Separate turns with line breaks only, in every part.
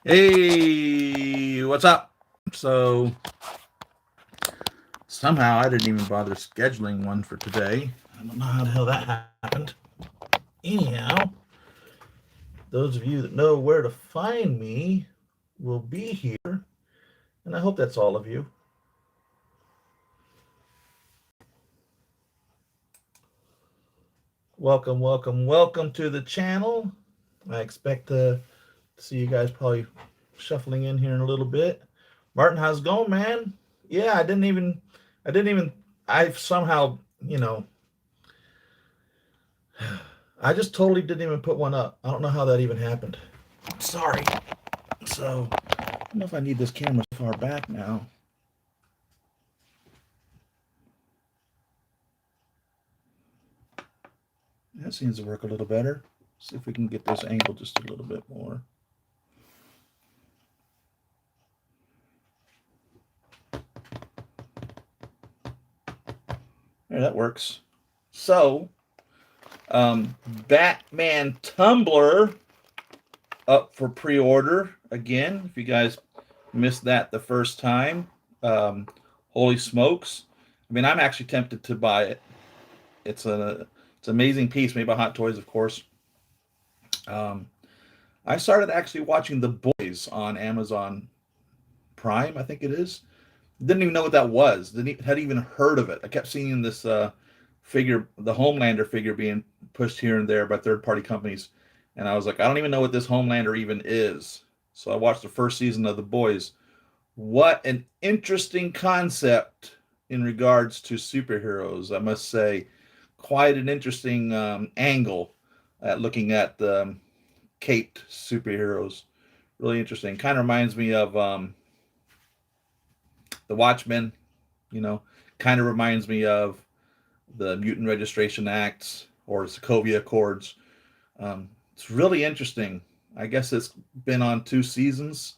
Hey, what's up? So, somehow I didn't even bother scheduling one for today. I don't know how the hell that happened. Anyhow, those of you that know where to find me will be here, and I hope that's all of you. Welcome, welcome, welcome to the channel. I expect to see you guys probably shuffling in here in a little bit. Martin, how's it going, man? Yeah, I didn't even, I somehow, I just totally didn't even put one up. I don't know how that even happened. Sorry. So, I don't know if I need this camera so far back now. That seems to work a little better. See if we can get this angle just a little bit more. There, that works. So, Batman Tumbler up for pre-order again. If you guys missed that the first time, holy smokes! I mean, I'm actually tempted to buy it. It's an amazing piece made by Hot Toys, of course. Um, I started actually watching The Boys on Amazon Prime, I think it is. Didn't even know what that was. Hadn't even heard of it. I kept seeing this figure, the Homelander figure, being pushed here and there by third-party companies, and I was like, I don't even know what this Homelander even is. So I watched the first season of The Boys. What an interesting concept in regards to superheroes, I must say. Quite an interesting angle at looking at the caped superheroes. Really interesting. Kind of reminds me of the Watchmen. You know, kind of reminds me of the Mutant Registration Acts or Sokovia Accords. It's really interesting. I guess it's been on 2 seasons,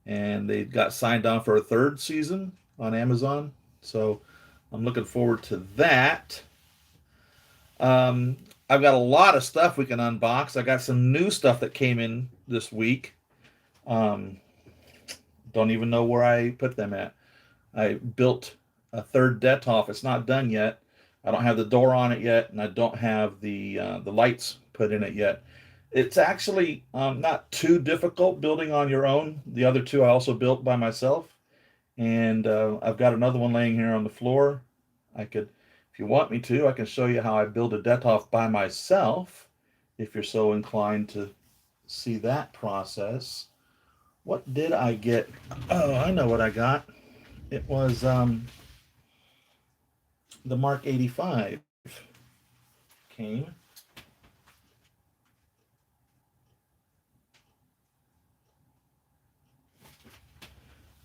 and they got signed on for a third season on Amazon. So I'm looking forward to that. Um, I've got a lot of stuff we can unbox. I got some new stuff that came in this week. Um, don't even know where I put them at. I built a third Detolf. It's not done yet. I don't have the door on it yet, and I don't have the lights put in it yet. It's actually not too difficult building on your own. The other two I also built by myself, and I've got another one laying here on the floor. I could, if you want me to, I can show you how I build a Detolf by myself, if you're so inclined to see that process. What did I get? Oh, I know what I got. It was the Mark 85 came.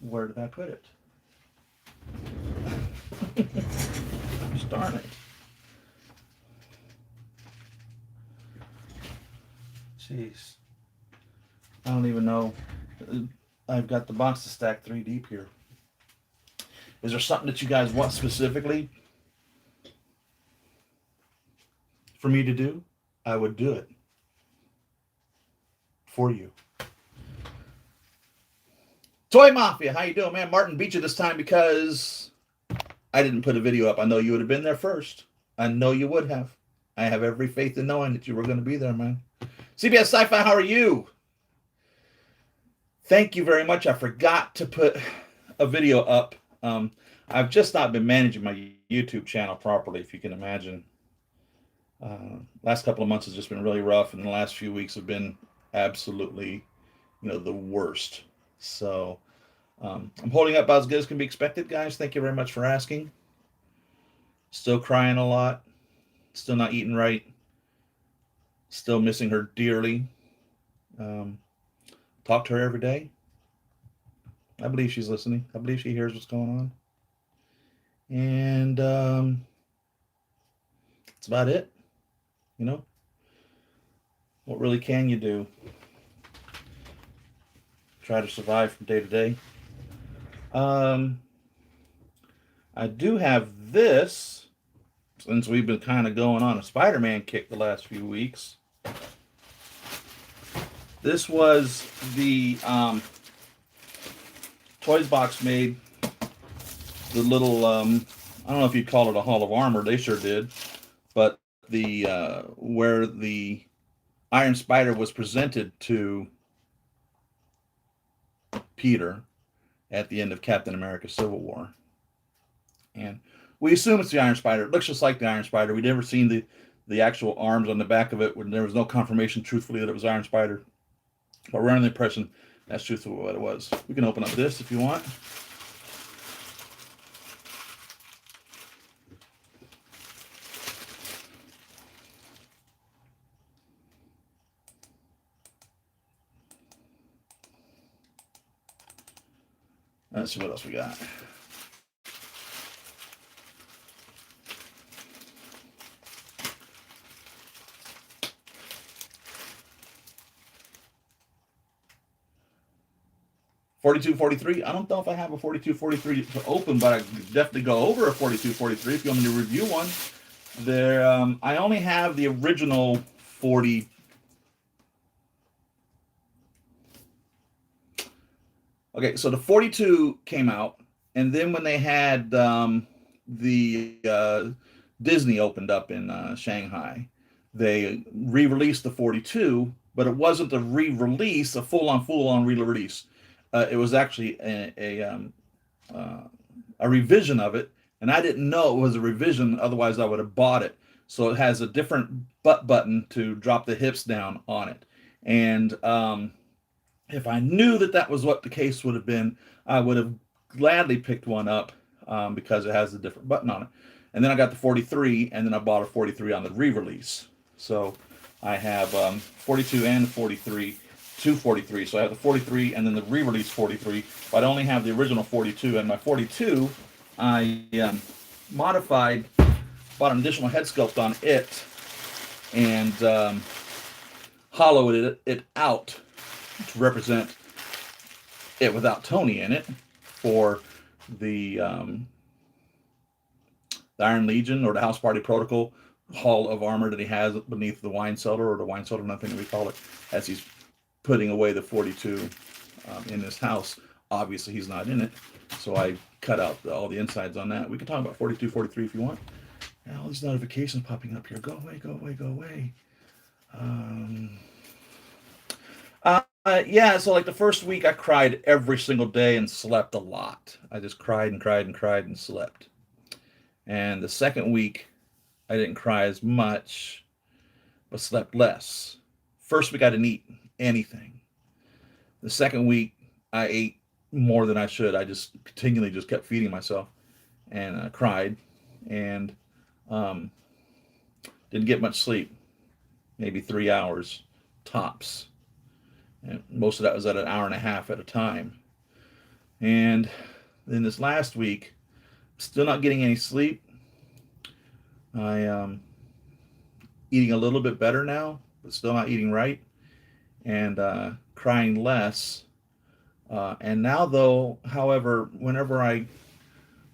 Where did I put it? Darn it. Jeez. I don't even know. I've got the boxes stacked 3 deep here. Is there something that you guys want specifically for me to do? I would do it for you. Toy Mafia, how you doing, man? Martin beat you this time because I didn't put a video up. I know you would have been there first. I know you would have. I have every faith in knowing that you were going to be there, man. CBS Sci-Fi, how are you? Thank you very much. I forgot to put a video up. I've just not been managing my YouTube channel properly, if you can imagine. Last couple of months has just been really rough, and the last few weeks have been absolutely, the worst. So I'm holding up about as good as can be expected, guys. Thank you very much for asking. Still crying a lot. Still not eating right. Still missing her dearly. Talk to her every day. I believe she's listening. I believe she hears what's going on. And that's about it. What really can you do? Try to survive from day to day. I do have this, since we've been kind of going on a Spider-Man kick the last few weeks. This was the Toys Box made the little, I don't know if you'd call it a Hall of Armor. They sure did. But the where the Iron Spider was presented to Peter at the end of Captain America Civil War. And we assume it's the Iron Spider. It looks just like the Iron Spider. We'd never seen the actual arms on the back of it. There was no confirmation, truthfully, that it was Iron Spider. But we're under the impression that's truthfully what it was. We can open up this if you want. Let's see what else we got. $42.43. I don't know if I have a $42.43 to open, but I could definitely go over a $42.43 if you want me to review one. There, I only have the original 40. Okay, so the 42 came out, and then when they had the Disney opened up in Shanghai, they re-released the 42, but it wasn't a re-release, a full-on re-release. It was actually a revision of it, and I didn't know it was a revision. Otherwise, I would have bought it. So it has a different butt button to drop the hips down on it, and if I knew that that was what the case would have been, I would have gladly picked one up because it has a different button on it. And then I got the 43, and then I bought a 43 on the re-release. So I have 42 and 43, two 43. So I have the 43 and then the re-release 43, but I only have the original 42. And my 42, I modified, bought an additional head sculpt on it, and hollowed it out to represent it without Tony in it for the Iron Legion or the House Party Protocol Hall of Armor that he has beneath the wine cellar, or the wine cellar, nothing that we call it, as he's putting away the 42 in his house. Obviously, he's not in it, so I cut out all the insides on that. We can talk about 42, 43 if you want. And all these notifications popping up here. Go away, go away, go away. Yeah, so like the first week I cried every single day and slept a lot. I just cried and cried and cried and slept. And the second week I didn't cry as much, but slept less. First week I didn't eat anything. The second week I ate more than I should. I just continually just kept feeding myself, and cried, and didn't get much sleep. Maybe 3 hours tops. And most of that was at an hour and a half at a time. And then this last week, still not getting any sleep. I eating a little bit better now, but still not eating right, and crying less. And now, though, however, whenever I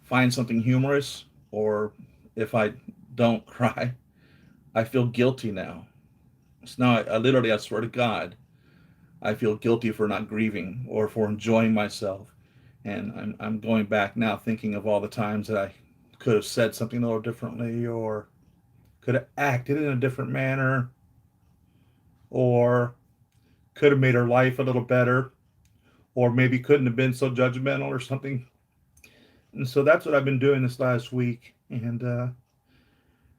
find something humorous, or if I don't cry, I feel guilty now. So now I literally, I swear to God, I feel guilty for not grieving or for enjoying myself. And I'm going back now thinking of all the times that I could have said something a little differently, or could have acted in a different manner, or could have made her life a little better, or maybe couldn't have been so judgmental or something. And so that's what I've been doing this last week. And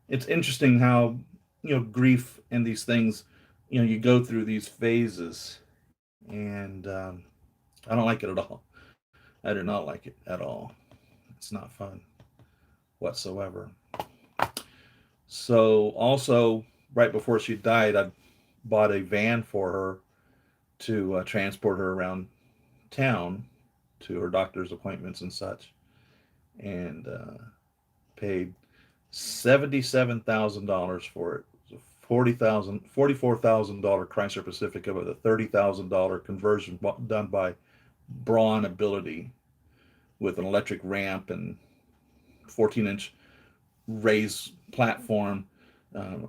it's interesting how, grief and these things, you go through these phases. And I don't like it at all. I do not like it at all. It's not fun whatsoever. So also, right before she died, I bought a van for her to transport her around town to her doctor's appointments and such, and paid $77,000 for it. It was a $44,000 Chrysler Pacifica with a $30,000 conversion done by Braun Ability, with an electric ramp and 14-inch raised platform,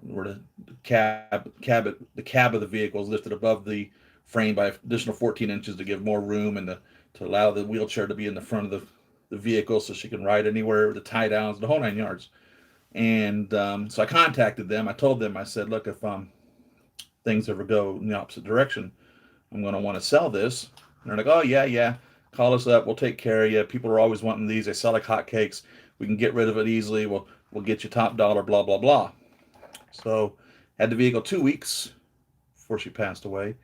where the cab of the vehicle is lifted above the frame by additional 14 inches to give more room and to allow the wheelchair to be in the front of the vehicle so she can ride anywhere, the tie downs, the whole 9 yards. And so I contacted them. I told them, I said, look, if things ever go in the opposite direction, I'm going to want to sell this. And they're like, oh, yeah, yeah. Call us up. We'll take care of you. People are always wanting these. They sell like hotcakes. We can get rid of it easily. We'll get you top dollar, blah, blah, blah. So had the vehicle 2 weeks before she passed away.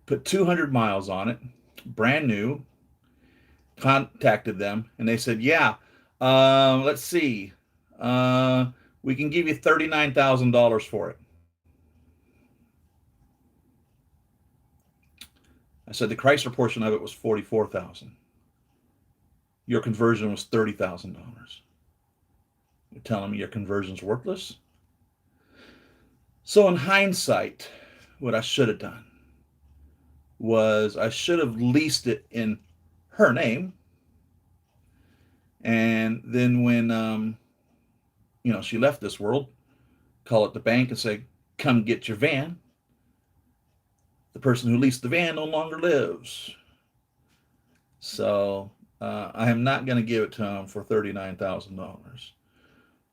Put 200 miles on it. Brand new. Contacted them. And they said, yeah, let's see. We can give you $39,000 for it. I said the Chrysler portion of it was $44,000. Your conversion was $30,000. You're telling me your conversion's worthless? So in hindsight, what I should have done was I should have leased it in her name. And then when she left this world, call it the bank and say, come get your van. The person who leased the van no longer lives. So I am not going to give it to him for $39,000.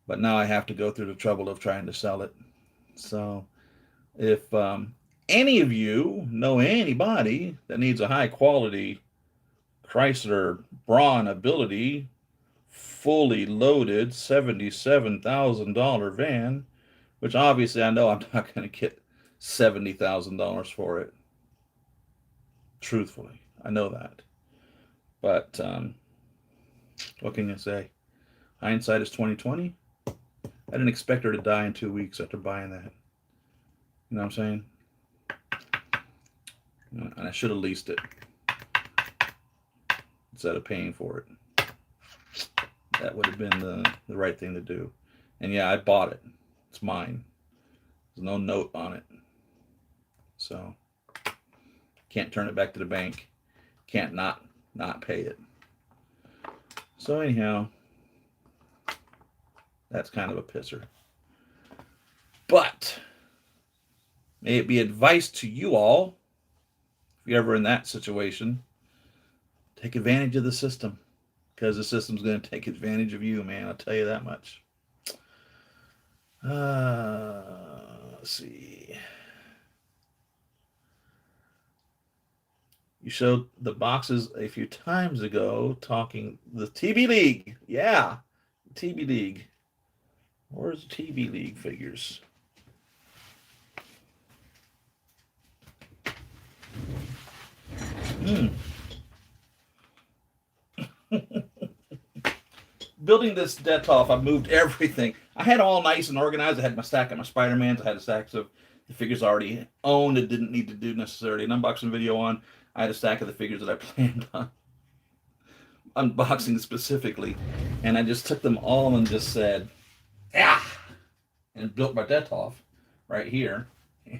But now I have to go through the trouble of trying to sell it. So if any of you know anybody that needs a high quality Chrysler Braun Ability, fully loaded $77,000 van, which obviously I know I'm not going to get $70,000 for it. Truthfully, I know that. But what can you say? Hindsight is 2020. I didn't expect her to die in 2 weeks after buying that. You know what I'm saying? And I should have leased it instead of paying for it. That would have been the right thing to do. And yeah, I bought it. It's mine. There's no note on it. So can't turn it back to the bank. Can't not pay it. So anyhow, that's kind of a pisser. But may it be advice to you all, if you're ever in that situation, take advantage of the system. Because the system's going to take advantage of you, man. I'll tell you that much. Let's see. You showed the boxes a few times ago talking the TB League. Yeah, TB League. Where's the TB League figures? Building this Detolf, I moved everything. I had all nice and organized. I had my stack of my Spider-Mans. I had a stack of the figures I already owned and didn't need to do necessarily an unboxing video on. I had a stack of the figures that I planned on unboxing specifically. And I just took them all and just said, yeah, and built my Detolf right here.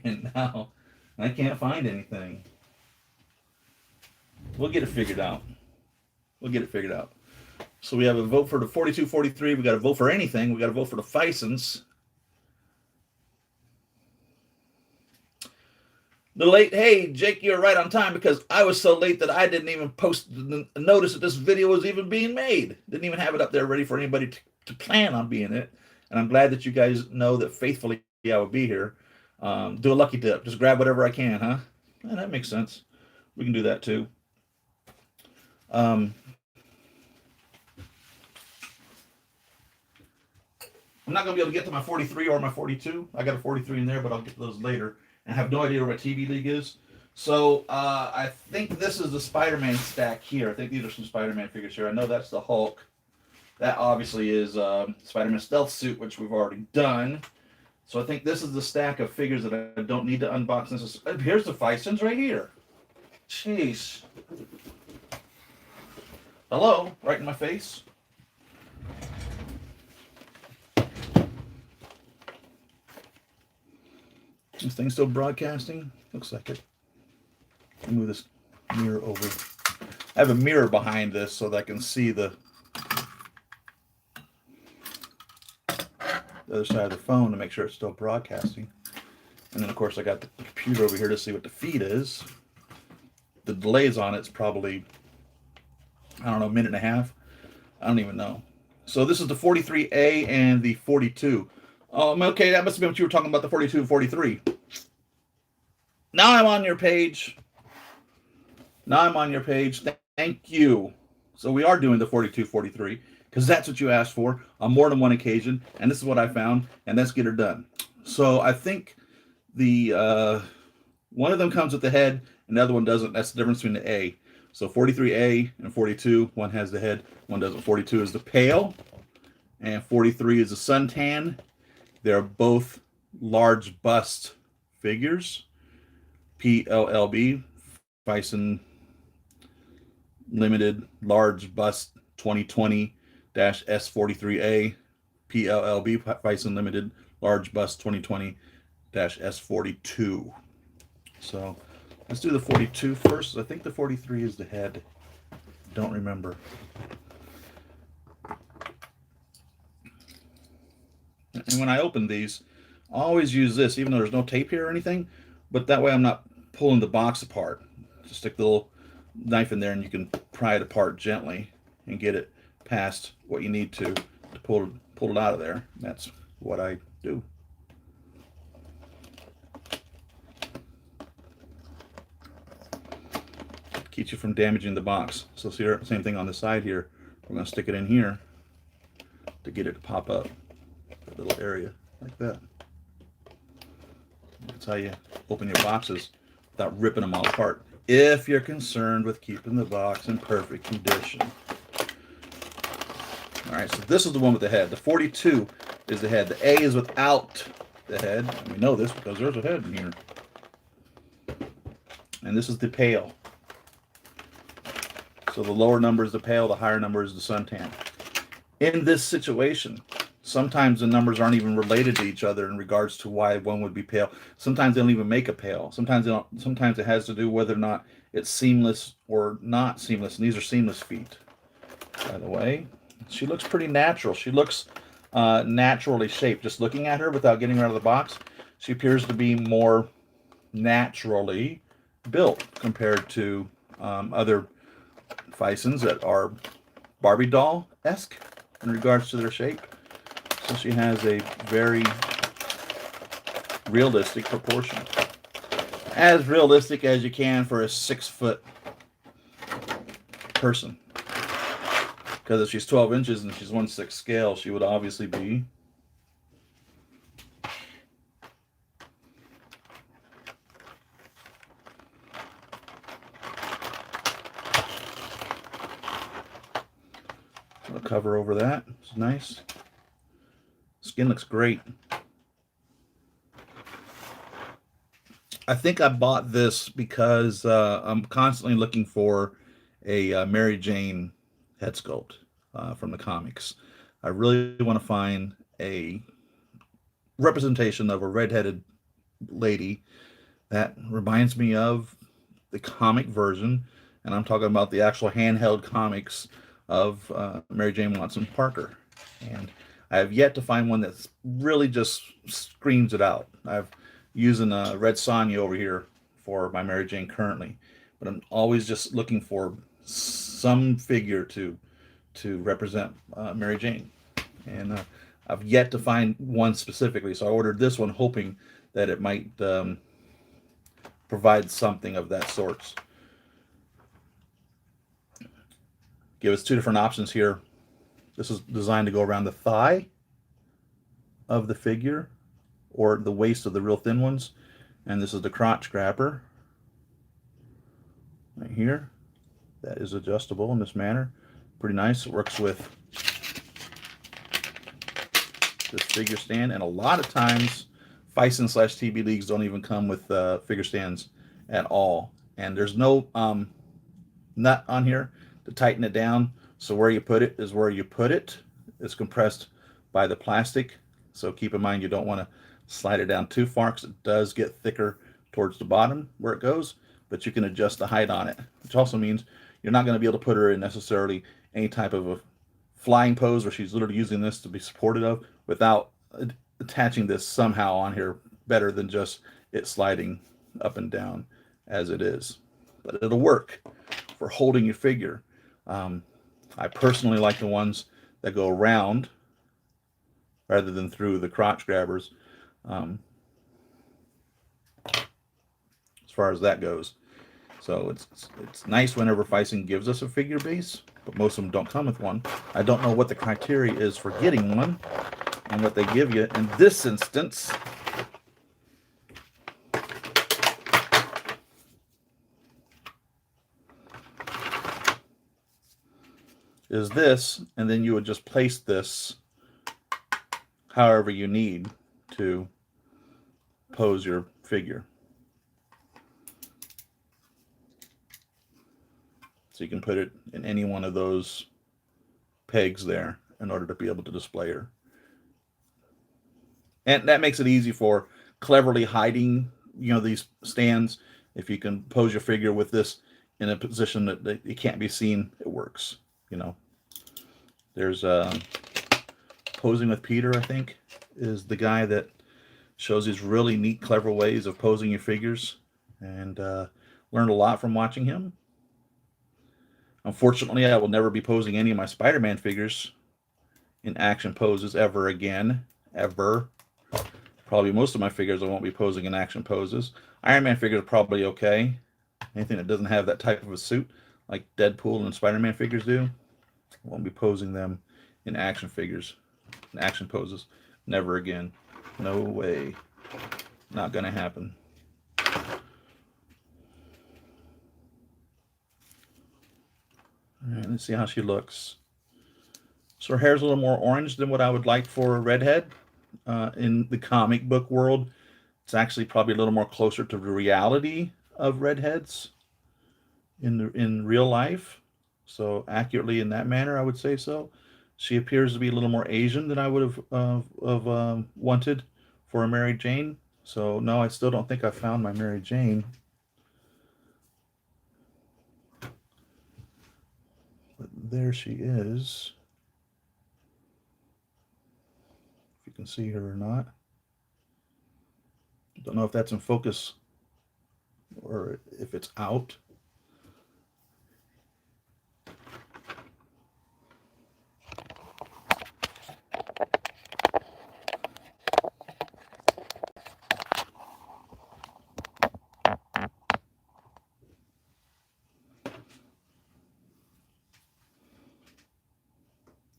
And now I can't find anything. We'll get it figured out. So we have a vote for the 4243. We got to vote for anything. We got to vote for the Fisons. The late, hey, Jake, you're right on time because I was so late that I didn't even post the notice that this video was even being made. Didn't even have it up there ready for anybody to plan on being it. And I'm glad that you guys know that faithfully I will be here. Do a lucky dip. Just grab whatever I can, huh? Yeah, that makes sense. We can do that too. I'm not going to be able to get to my 43 or my 42. I got a 43 in there, but I'll get to those later. And I have no idea where my TV League is. So I think this is the Spider-Man stack here. I think these are some Spider-Man figures here. I know that's the Hulk. That obviously is Spider-Man Stealth Suit, which we've already done. So I think this is the stack of figures that I don't need to unbox. Here's the Fisons right here. Jeez. Hello, right in my face. This thing still broadcasting? Looks like it. Let me move this mirror over. I have a mirror behind this so that I can see the other side of the phone to make sure it's still broadcasting. And then, of course, I got the computer over here to see what the feed is. the delays on it's probably, I don't know, a minute and a half. I don't even know. So this is the 43A and the 42. Okay, that must have been what you were talking about, the 42 and 43. Now I'm on your page. Now I'm on your page. Thank you. So we are doing the 42, 43 because that's what you asked for on more than one occasion, and this is what I found, and let's get her done. So I think the one of them comes with the head, and the other one doesn't. That's the difference between the A. So 43A and 42, one has the head, one doesn't. 42 is the pale, and 43 is the suntan. They're both large bust figures. PLLB, Bison Limited Large Bust 2020-S43A. PLLB, Bison Limited Large Bust 2020-S42. So let's do the 42 first. I think the 43 is the head. Don't remember. And when I open these, I always use this, even though there's no tape here or anything, but that way I'm not pulling the box apart. Just stick the little knife in there and you can pry it apart gently and get it past what you need to pull it out of there. That's what I do. Keeps you from damaging the box. So see, same thing on the side here. We're going to stick it in here to get it to pop up. That little area like that. That's how you open your boxes without ripping them all apart, if you're concerned with keeping the box in perfect condition. All right, so this is the one with the head. The 42 is the head. The A is without the head. And we know this because there's a head in here. And this is the pale. So the lower number is the pale, the higher number is the suntan. In this situation, sometimes the numbers aren't even related to each other in regards to why one would be pale. Sometimes they don't even make a pale. Sometimes they don't. Sometimes it has to do whether or not it's seamless or not seamless. And these are seamless feet, by the way. She looks pretty natural. She looks naturally shaped. Just looking at her without getting her out of the box, she appears to be more naturally built compared to other Fisons that are Barbie doll-esque in regards to their shape. So she has a very realistic proportion. As realistic as you can for a 6-foot person. Because if she's 12 inches and she's 1/6 scale, she would obviously be I'll cover over that. It's nice. Skin looks great. I think I bought this because I'm constantly looking for a Mary Jane head sculpt from the comics. I really want to find a representation of a redheaded lady that reminds me of the comic version, and I'm talking about the actual handheld comics of Mary Jane Watson Parker. And I have yet to find one that really just screams it out. I've using a Red Sonja over here for my Mary Jane currently, but I'm always just looking for some figure to represent Mary Jane, and I've yet to find one specifically. So I ordered this one, hoping that it might provide something of that sort. Give us two different options here. This is designed to go around the thigh of the figure or the waist of the real thin ones. And this is the crotch grabber right here. That is adjustable in this manner. Pretty nice. It works with this figure stand. And a lot of times, Fison/TB Leagues don't even come with figure stands at all. And there's no nut on here to tighten it down. So where you put it is where you put it. It's compressed by the plastic. So keep in mind you don't want to slide it down too far because it does get thicker towards the bottom where it goes, but you can adjust the height on it, which also means you're not going to be able to put her in necessarily any type of a flying pose where she's literally using this to be supported of without attaching this somehow on here better than just it sliding up and down as it is. but it'll work for holding your figure. I personally like the ones that go around rather than through the crotch grabbers, as far as that goes. So it's nice whenever Fison gives us a figure base, but most of them don't come with one. I don't know what the criteria is for getting one and what they give you. In this instance, is this, and then you would just place this however you need to pose your figure. So you can put it in any one of those pegs there in order to be able to display her. And that makes it easy for cleverly hiding, these stands. If you can pose your figure with this in a position that it can't be seen, it works. There's Posing with Peter, I think, is the guy that shows these really neat, clever ways of posing your figures, and learned a lot from watching him. Unfortunately, I will never be posing any of my Spider-Man figures in action poses ever again. Ever. Probably most of my figures I won't be posing in action poses. Iron Man figures are probably okay. Anything that doesn't have that type of a suit, like Deadpool and Spider-Man figures do, I won't be posing them in action figures, in action poses. Never again. No way. Not gonna happen. All right, let's see how she looks. So her hair's a little more orange than what I would like for a redhead. In the comic book world, it's actually probably a little more closer to the reality of redheads in real life. So accurately in that manner, I would say so. She appears to be a little more Asian than I would have wanted for a Mary Jane. So no, I still don't think I found my Mary Jane. But there she is. If you can see her or not. Don't know if that's in focus or if it's out.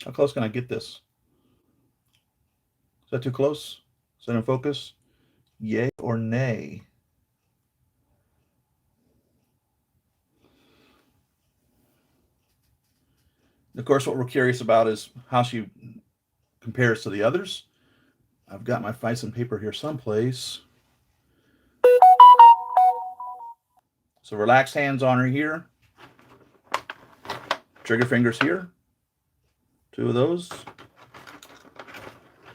How close can I get this? Is that too close? Is that in focus? Yay or nay? Of course, what we're curious about is how she compares to the others. I've got my Fison paper here someplace. So relaxed hands on her here. Trigger fingers here. 2 of those.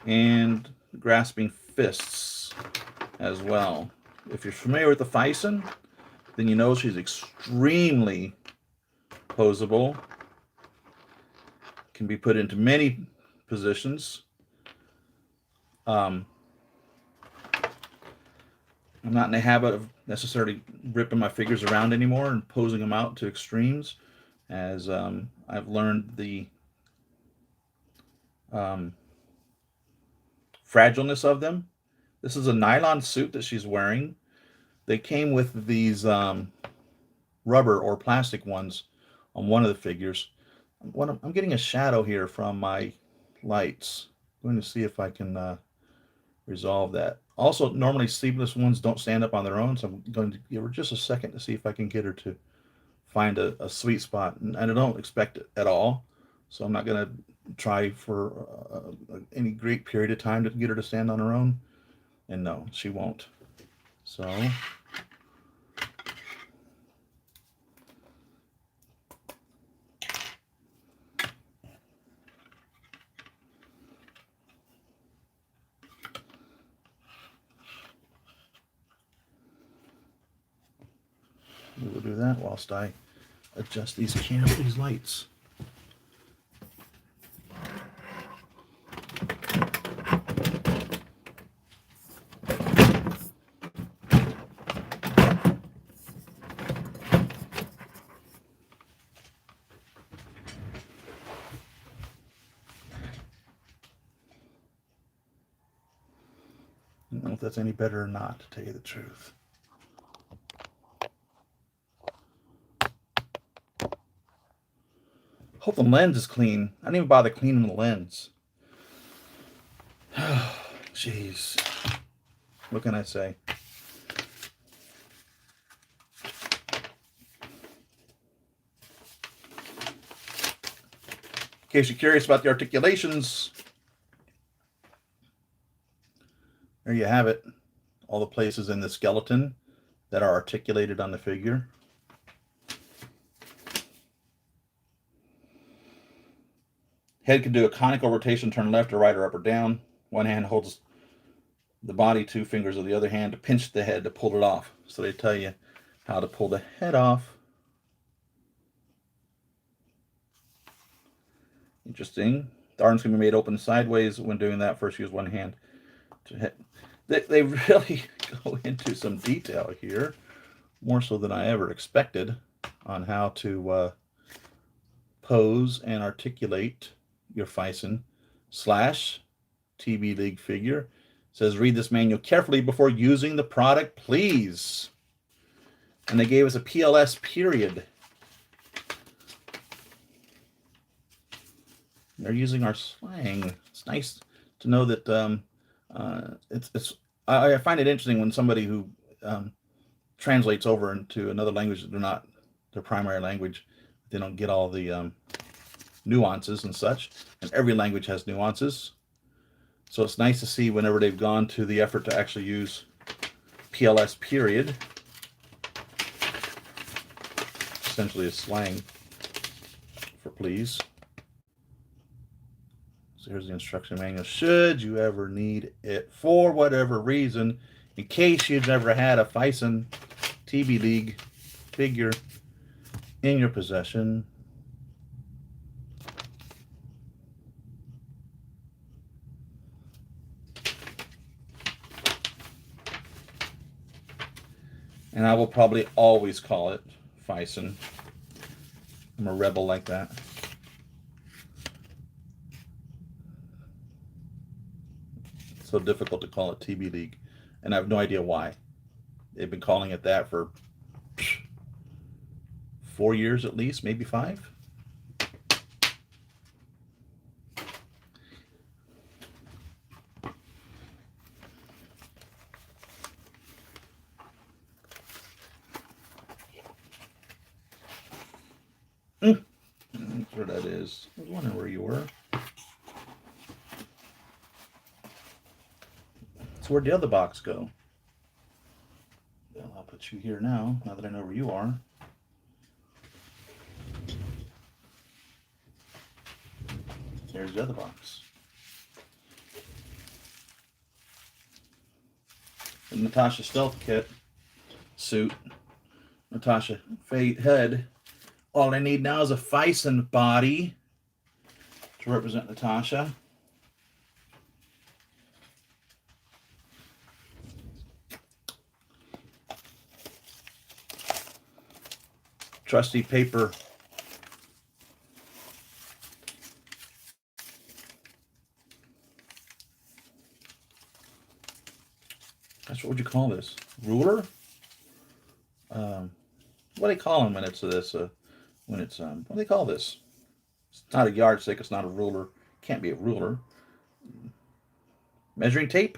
And grasping fists as well. If you're familiar with the Fison, then you know she's extremely posable. Can be put into many positions. I'm not in the habit of necessarily ripping my figures around anymore and posing them out to extremes, as I've learned the fragileness of them. This is a nylon suit that she's wearing. They came with these rubber or plastic ones on one of the figures. I'm getting a shadow here from my lights. I'm going to see if I can resolve that. Also, normally sleeveless ones don't stand up on their own, so I'm going to give her just a second to see if I can get her to find a sweet spot. And I don't expect it at all, so I'm not going to try for any great period of time to get her to stand on her own. And no, she won't. So we will do that whilst I adjust these lights. that's any better or not, to tell you the truth. Hope the lens is clean. I didn't even bother cleaning the lens. Jeez. What can I say? In case you're curious about the articulations, there you have it. All the places in the skeleton that are articulated on the figure. Head can do a conical rotation, turn left or right or up or down. One hand holds the body, two fingers of the other hand to pinch the head to pull it off. So they tell you how to pull the head off. Interesting. The arms can be made open sideways. When doing that, first use one hand to hit. They really go into some detail here, more so than I ever expected, on how to pose and articulate your Fison / TB League figure. It says, read this manual carefully before using the product, please. And they gave us a PLS period. They're using our slang. It's nice to know that I find it interesting when somebody who translates over into another language that they're not their primary language, they don't get all the nuances and such. And every language has nuances. So it's nice to see whenever they've gone to the effort to actually use PLS period, essentially a slang for please. So here's the instruction manual. Should you ever need it for whatever reason, in case you've never had a Fison TB League figure in your possession, and I will probably always call it Fison. I'm a rebel like that. It's so difficult to call it TB League, and I have no idea why. They've been calling it that for 4 years at least, maybe 5. That's where that is. I was wondering where you were. So where'd the other box go? Well, I'll put you here now that I know where you are. There's the other box. The Natasha Stealth Kit suit. Natasha head. All I need now is a Fison body to represent Natasha. Trusty paper. What would you call this? Ruler? What do they call them when it's this? What do they call this? It's not a yardstick. It's not a ruler. Can't be a ruler. Measuring tape?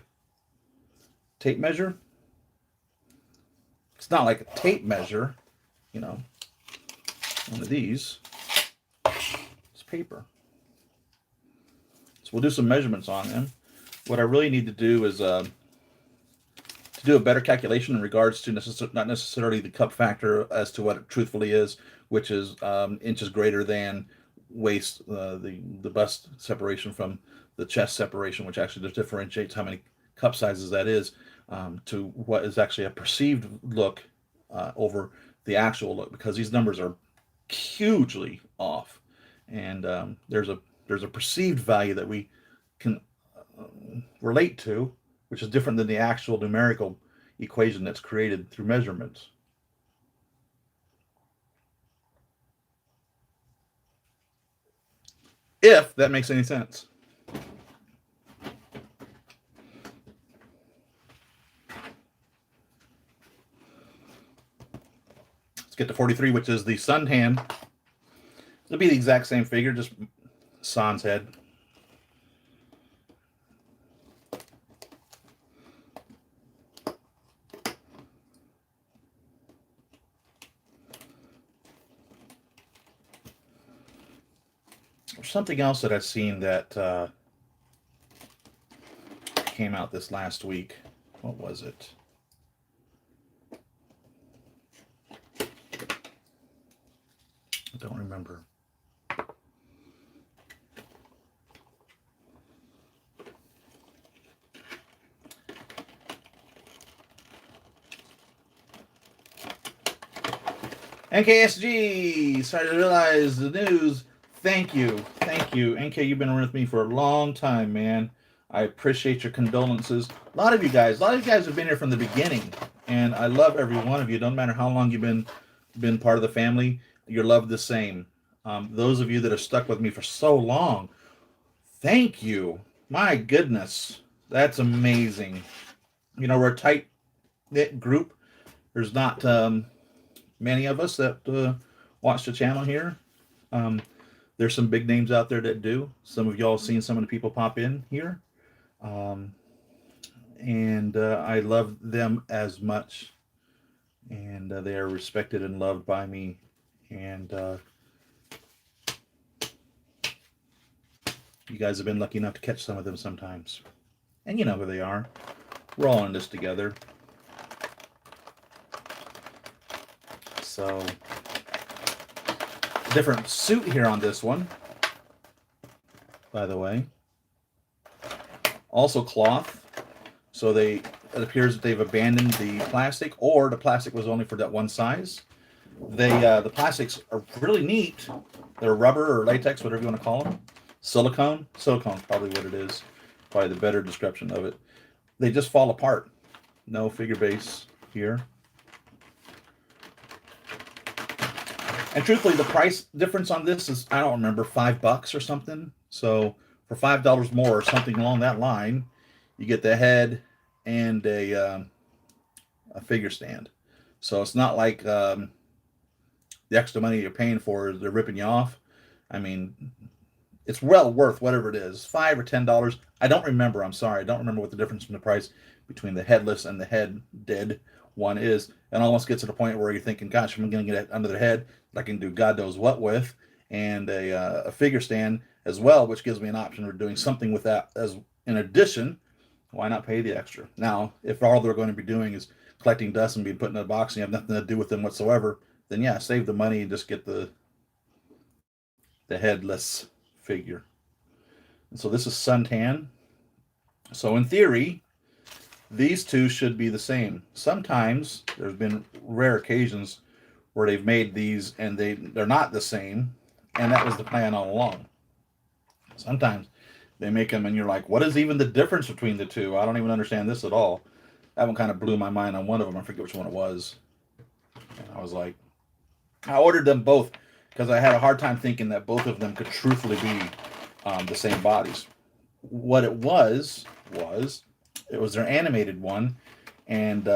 Tape measure? It's not like a tape measure, you know. One of these. It's paper. So we'll do some measurements on them. What I really need to do is to do a better calculation in regards to not necessarily the cup factor as to what it truthfully is, which is inches greater than waist, the bust separation from the chest separation, which actually just differentiates how many cup sizes that is, to what is actually a perceived look over the actual look, because these numbers are hugely off, and there's a perceived value that we can relate to, which is different than the actual numerical equation that's created through measurements. If that makes any sense. get to 43, which is the suntan. It'll be the exact same figure, just sans head. There's something else that I've seen that came out this last week. What was it? I don't remember. NKSG, started to realize the news. Thank you. Thank you. NK, you've been with me for a long time, man. I appreciate your condolences. A lot of you guys have been here from the beginning. And I love every one of you. Don't matter how long you've been part of the family. You're loved the same. Those of you that have stuck with me for so long, thank you. My goodness. That's amazing. You know, we're a tight-knit group. There's not many of us that watch the channel here. There's some big names out there that do. Some of y'all have seen some of the people pop in here. And I love them as much. And they are respected and loved by me. And you guys have been lucky enough to catch some of them sometimes. And you know who they are. We're all in this together. So, different suit here on this one, by the way. Also cloth. So it appears that they've abandoned the plastic, or the plastic was only for that one size. The plastics are really neat. They're rubber or latex, whatever you want to call them. Silicone. Silicone's probably what it is. Probably the better description of it. They just fall apart. No figure base here. And truthfully, the price difference on this is, I don't remember, $5 or something. So for $5 more or something along that line, you get the head and a figure stand. So it's not like the extra money you're paying for, they're ripping you off. I mean, it's well worth whatever it is, $5 or $10. I don't remember. I'm sorry. I don't remember what the difference in the price between the headless and the head dead one is. And almost gets to the point where you're thinking, gosh, I'm going to get it under the head. I can do God knows what with. And a figure stand as well, which gives me an option of doing something with that as in addition. Why not pay the extra? Now, if all they're going to be doing is collecting dust and being put in a box and you have nothing to do with them whatsoever, then yeah, save the money and just get the headless figure. And so this is suntan. So in theory, these two should be the same. Sometimes there's been rare occasions where they've made these and they're not the same, and that was the plan all along. Sometimes they make them and you're like, what is even the difference between the two? I don't even understand this at all. That one kind of blew my mind on one of them. I forget which one it was. And I was like, I ordered them both because I had a hard time thinking that both of them could truthfully be the same bodies. What it was it was their animated one, and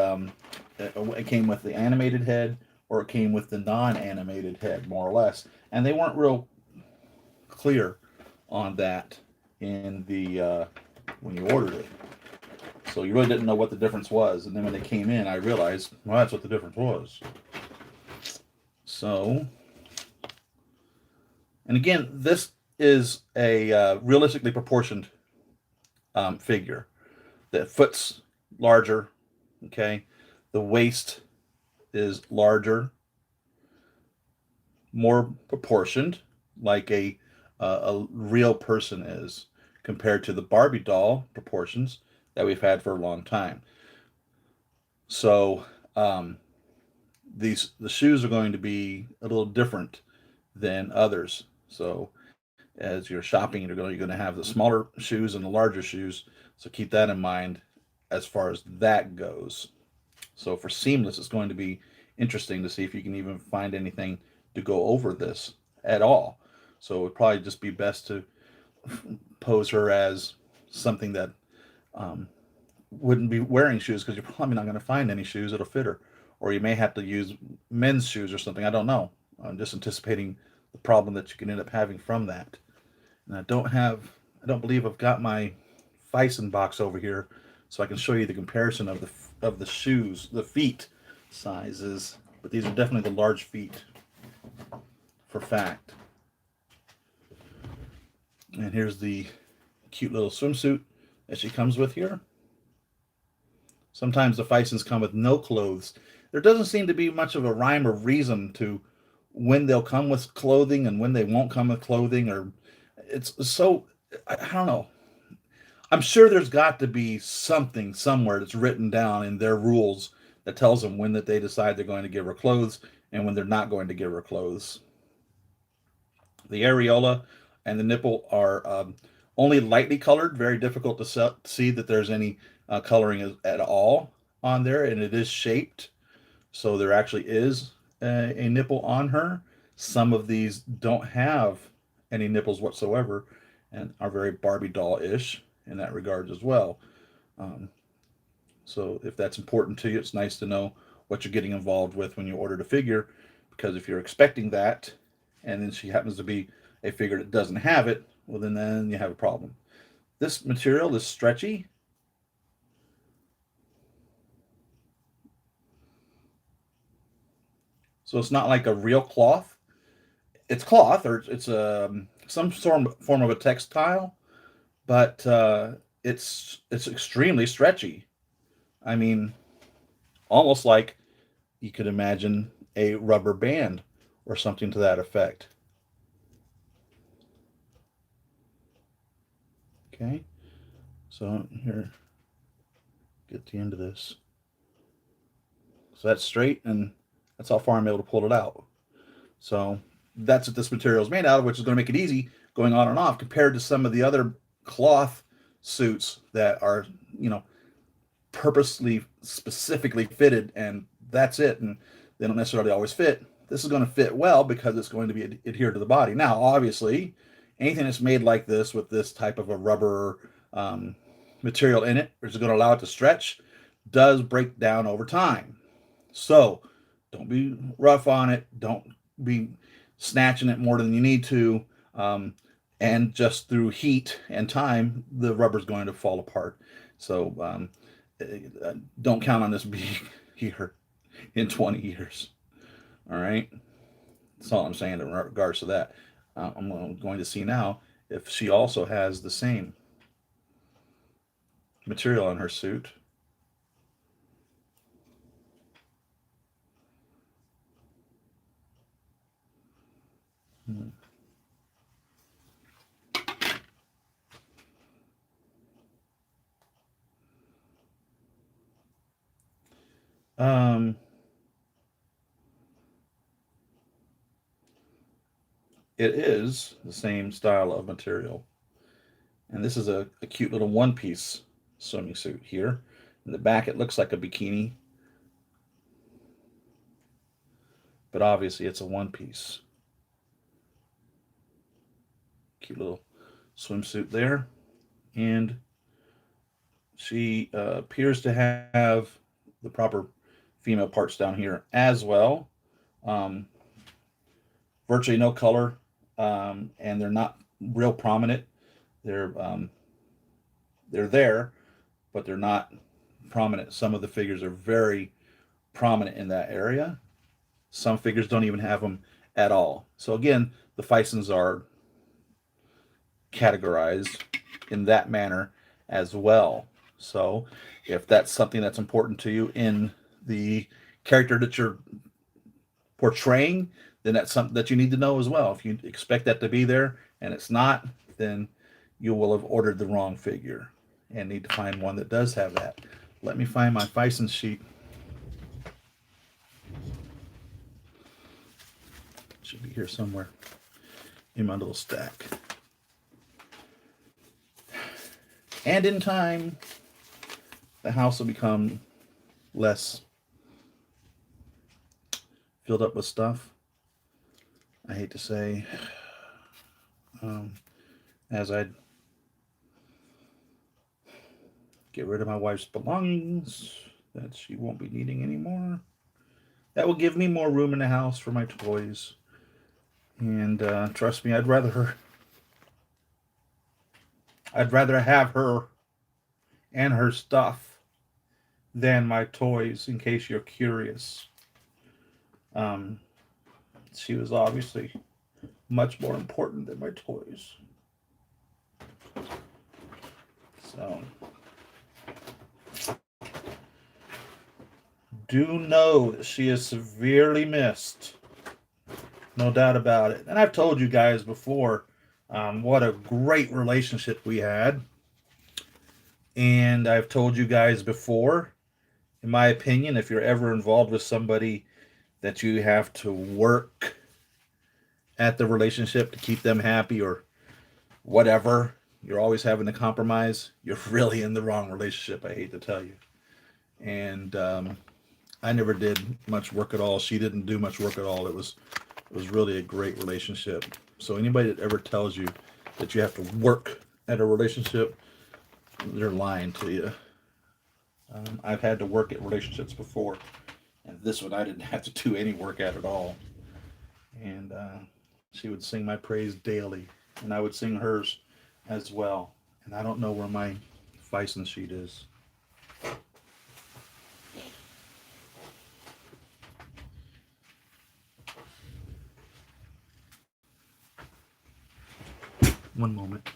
it came with the animated head or it came with the non-animated head, more or less. And they weren't real clear on that in the when you ordered it. So you really didn't know what the difference was. And then when they came in, I realized, well, that's what the difference was. So, and again, this is a realistically proportioned figure. The foot's larger, okay? The waist is larger, more proportioned, like a real person is, compared to the Barbie doll proportions that we've had for a long time. So the shoes are going to be a little different than others. So as you're shopping, you're going to have the smaller shoes and the larger shoes. So keep that in mind as far as that goes. So for seamless, it's going to be interesting to see if you can even find anything to go over this at all. So it would probably just be best to pose her as something that wouldn't be wearing shoes, because you're probably not going to find any shoes that'll fit her. or you may have to use men's shoes or something. I don't know. I'm just anticipating the problem that you can end up having from that. And I don't believe I've got my Fison box over here, so I can show you the comparison of the shoes, the feet sizes. But these are definitely the large feet, for fact. And here's the cute little swimsuit that she comes with here. Sometimes the Fisons come with no clothes. There doesn't seem to be much of a rhyme or reason to when they'll come with clothing and when they won't come with clothing, or it's so, I don't know. I'm sure there's got to be something somewhere that's written down in their rules that tells them when that they decide they're going to give her clothes and when they're not going to give her clothes. The areola and the nipple are only lightly colored, very difficult to see that there's any coloring at all on there, and it is shaped. So there actually is a nipple on her. Some of these don't have any nipples whatsoever and are very Barbie doll-ish in that regard as well. Um, so if that's important to you, it's nice to know what you're getting involved with when you order the figure, because if you're expecting that and then she happens to be a figure that doesn't have it, well, then you have a problem. This material is stretchy. So it's not like a real cloth. It's cloth, or it's some form of a textile, but it's extremely stretchy. I mean, almost like you could imagine a rubber band or something to that effect. Okay, so here, get the end of this. So that's straight, and that's how far I'm able to pull it out. So that's what this material is made out of, which is going to make it easy going on and off compared to some of the other cloth suits that are, you know, purposely specifically fitted, and that's it, and they don't necessarily always fit. This is going to fit well because it's going to be adhered to the body. Now obviously anything that's made like this with this type of a rubber material in it, which is going to allow it to stretch, does break down over time. So don't be rough on it, don't be snatching it more than you need to, and just through heat and time the rubber's going to fall apart. So don't count on this being here in 20 years. All right. That's all I'm saying in regards to that. I'm going to see now if she also has the same material on her suit. Um, it is the same style of material. And this is a cute little one piece swimming suit here. In the back, it looks like a bikini, but obviously it's a one piece. Cute little swimsuit there. And she appears to have the proper female parts down here as well. Um, Virtually no color, and they're not real prominent. They're they're there, but they're not prominent. Some of the figures are very prominent in that area. Some figures don't even have them at all. So again, the Fisons are categorized in that manner as well. So if that's something that's important to you in the character that you're portraying, then that's something that you need to know as well. If you expect that to be there and it's not, then you will have ordered the wrong figure and need to find one that does have that. Let me find my Fison sheet. It should be here somewhere in my little stack. And in time, the house will become less filled up with stuff. I hate to say, as I get rid of my wife's belongings that she won't be needing anymore. That will give me more room in the house for my toys. And trust me, I'd rather have her and her stuff than my toys. In case you're curious, um, she was obviously much more important than my toys. So do know that she is severely missed. No doubt about it. And I've told you guys before what a great relationship we had. And I've told you guys before, in my opinion, if you're ever involved with somebody that you have to work at the relationship to keep them happy or whatever, you're always having to compromise, you're really in the wrong relationship, I hate to tell you. And I never did much work at all. She didn't do much work at all. It was really a great relationship. So anybody that ever tells you that you have to work at a relationship, they're lying to you. I've had to work at relationships before, and this one I didn't have to do any work at all. And she would sing my praise daily, and I would sing hers as well. And I don't know where my Fison sheet is. One moment.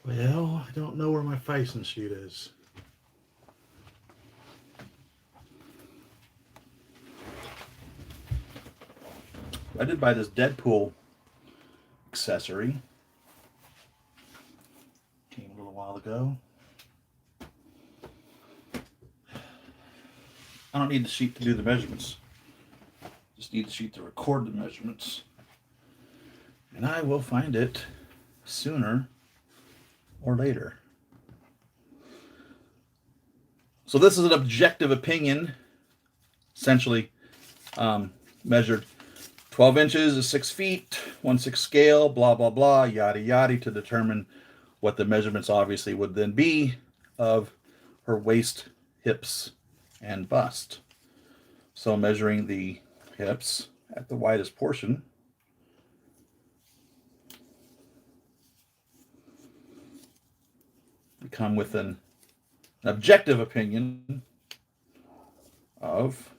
Well, I don't know where my Fison sheet is. I did buy this Deadpool accessory. Came a little while ago. I don't need the sheet to do the measurements. Just need the sheet to record the measurements. And I will find it sooner or later. So this is an objective opinion, essentially measured 12 inches is 6 feet, 1/6 scale, blah, blah, blah, yada, yada, to determine what the measurements obviously would then be of her waist, hips, and bust. So measuring the hips at the widest portion, we come with an objective opinion of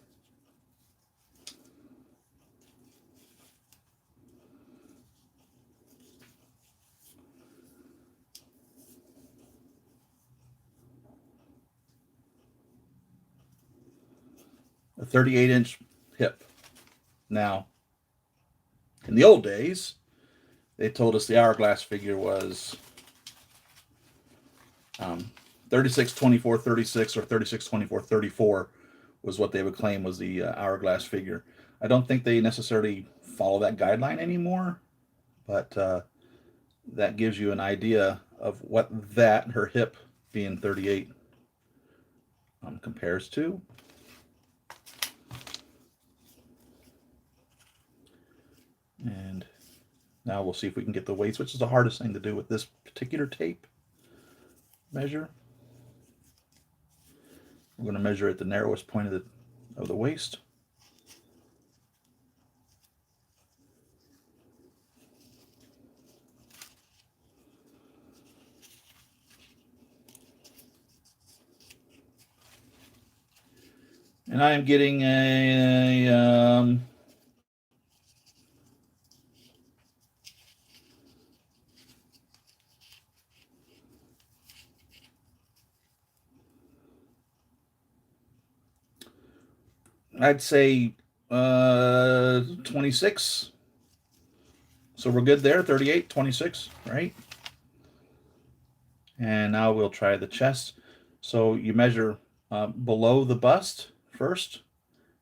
38-inch hip. Now, in the old days, they told us the hourglass figure was 36, 24, 36, or 36, 24, 34 was what they would claim was the hourglass figure. I don't think they necessarily follow that guideline anymore, but that gives you an idea of what that, her hip being 38, compares to. And now we'll see if we can get the weights, which is the hardest thing to do with this particular tape. measure. We're going to measure at the narrowest point of the waist. And I am getting I'd say 26. So we're good there, 38, 26, right? And now we'll try the chest. So you measure below the bust first,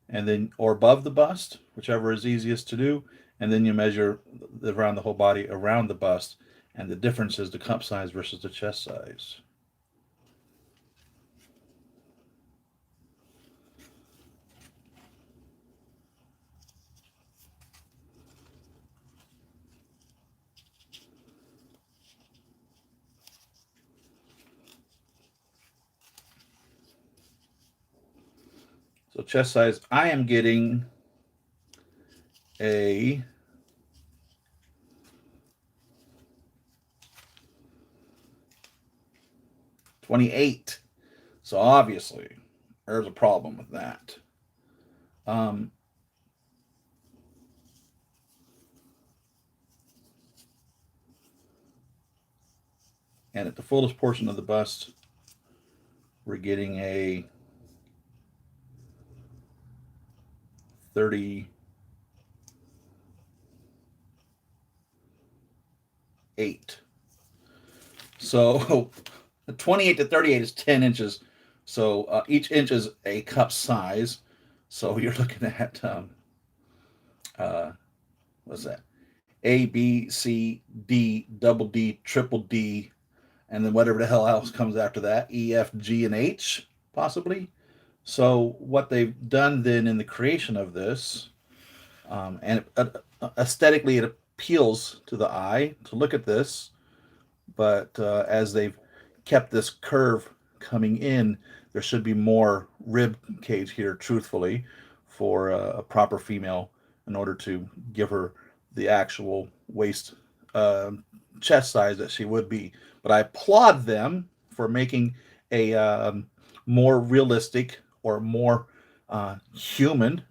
and then or above the bust, whichever is easiest to do, and then you measure around the whole body around the bust, and the difference is the cup size versus the chest size. So chest size, I am getting a 28. So obviously, there's a problem with that. Um, and at the fullest portion of the bust, we're getting a 38. So 28 to 38 is 10 inches. So each inch is a cup size. So you're looking at, what's that? A, B, C, D, double D, triple D, and then whatever the hell else comes after that, E, F, G, and H, possibly. So what they've done then in the creation of this, and aesthetically it appeals to the eye to look at this, but as they've kept this curve coming in, there should be more rib cage here, truthfully, for a proper female in order to give her the actual waist chest size that she would be. But I applaud them for making a more realistic or more human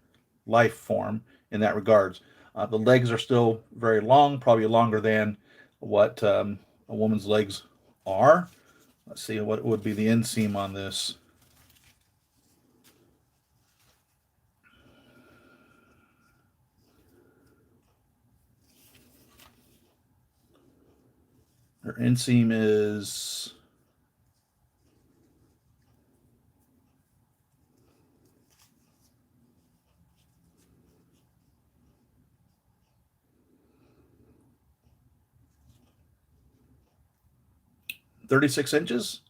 life form in that regards. The legs are still very long, probably longer than what a woman's legs are. Let's see what would be the inseam on this. Her inseam is 36 inches.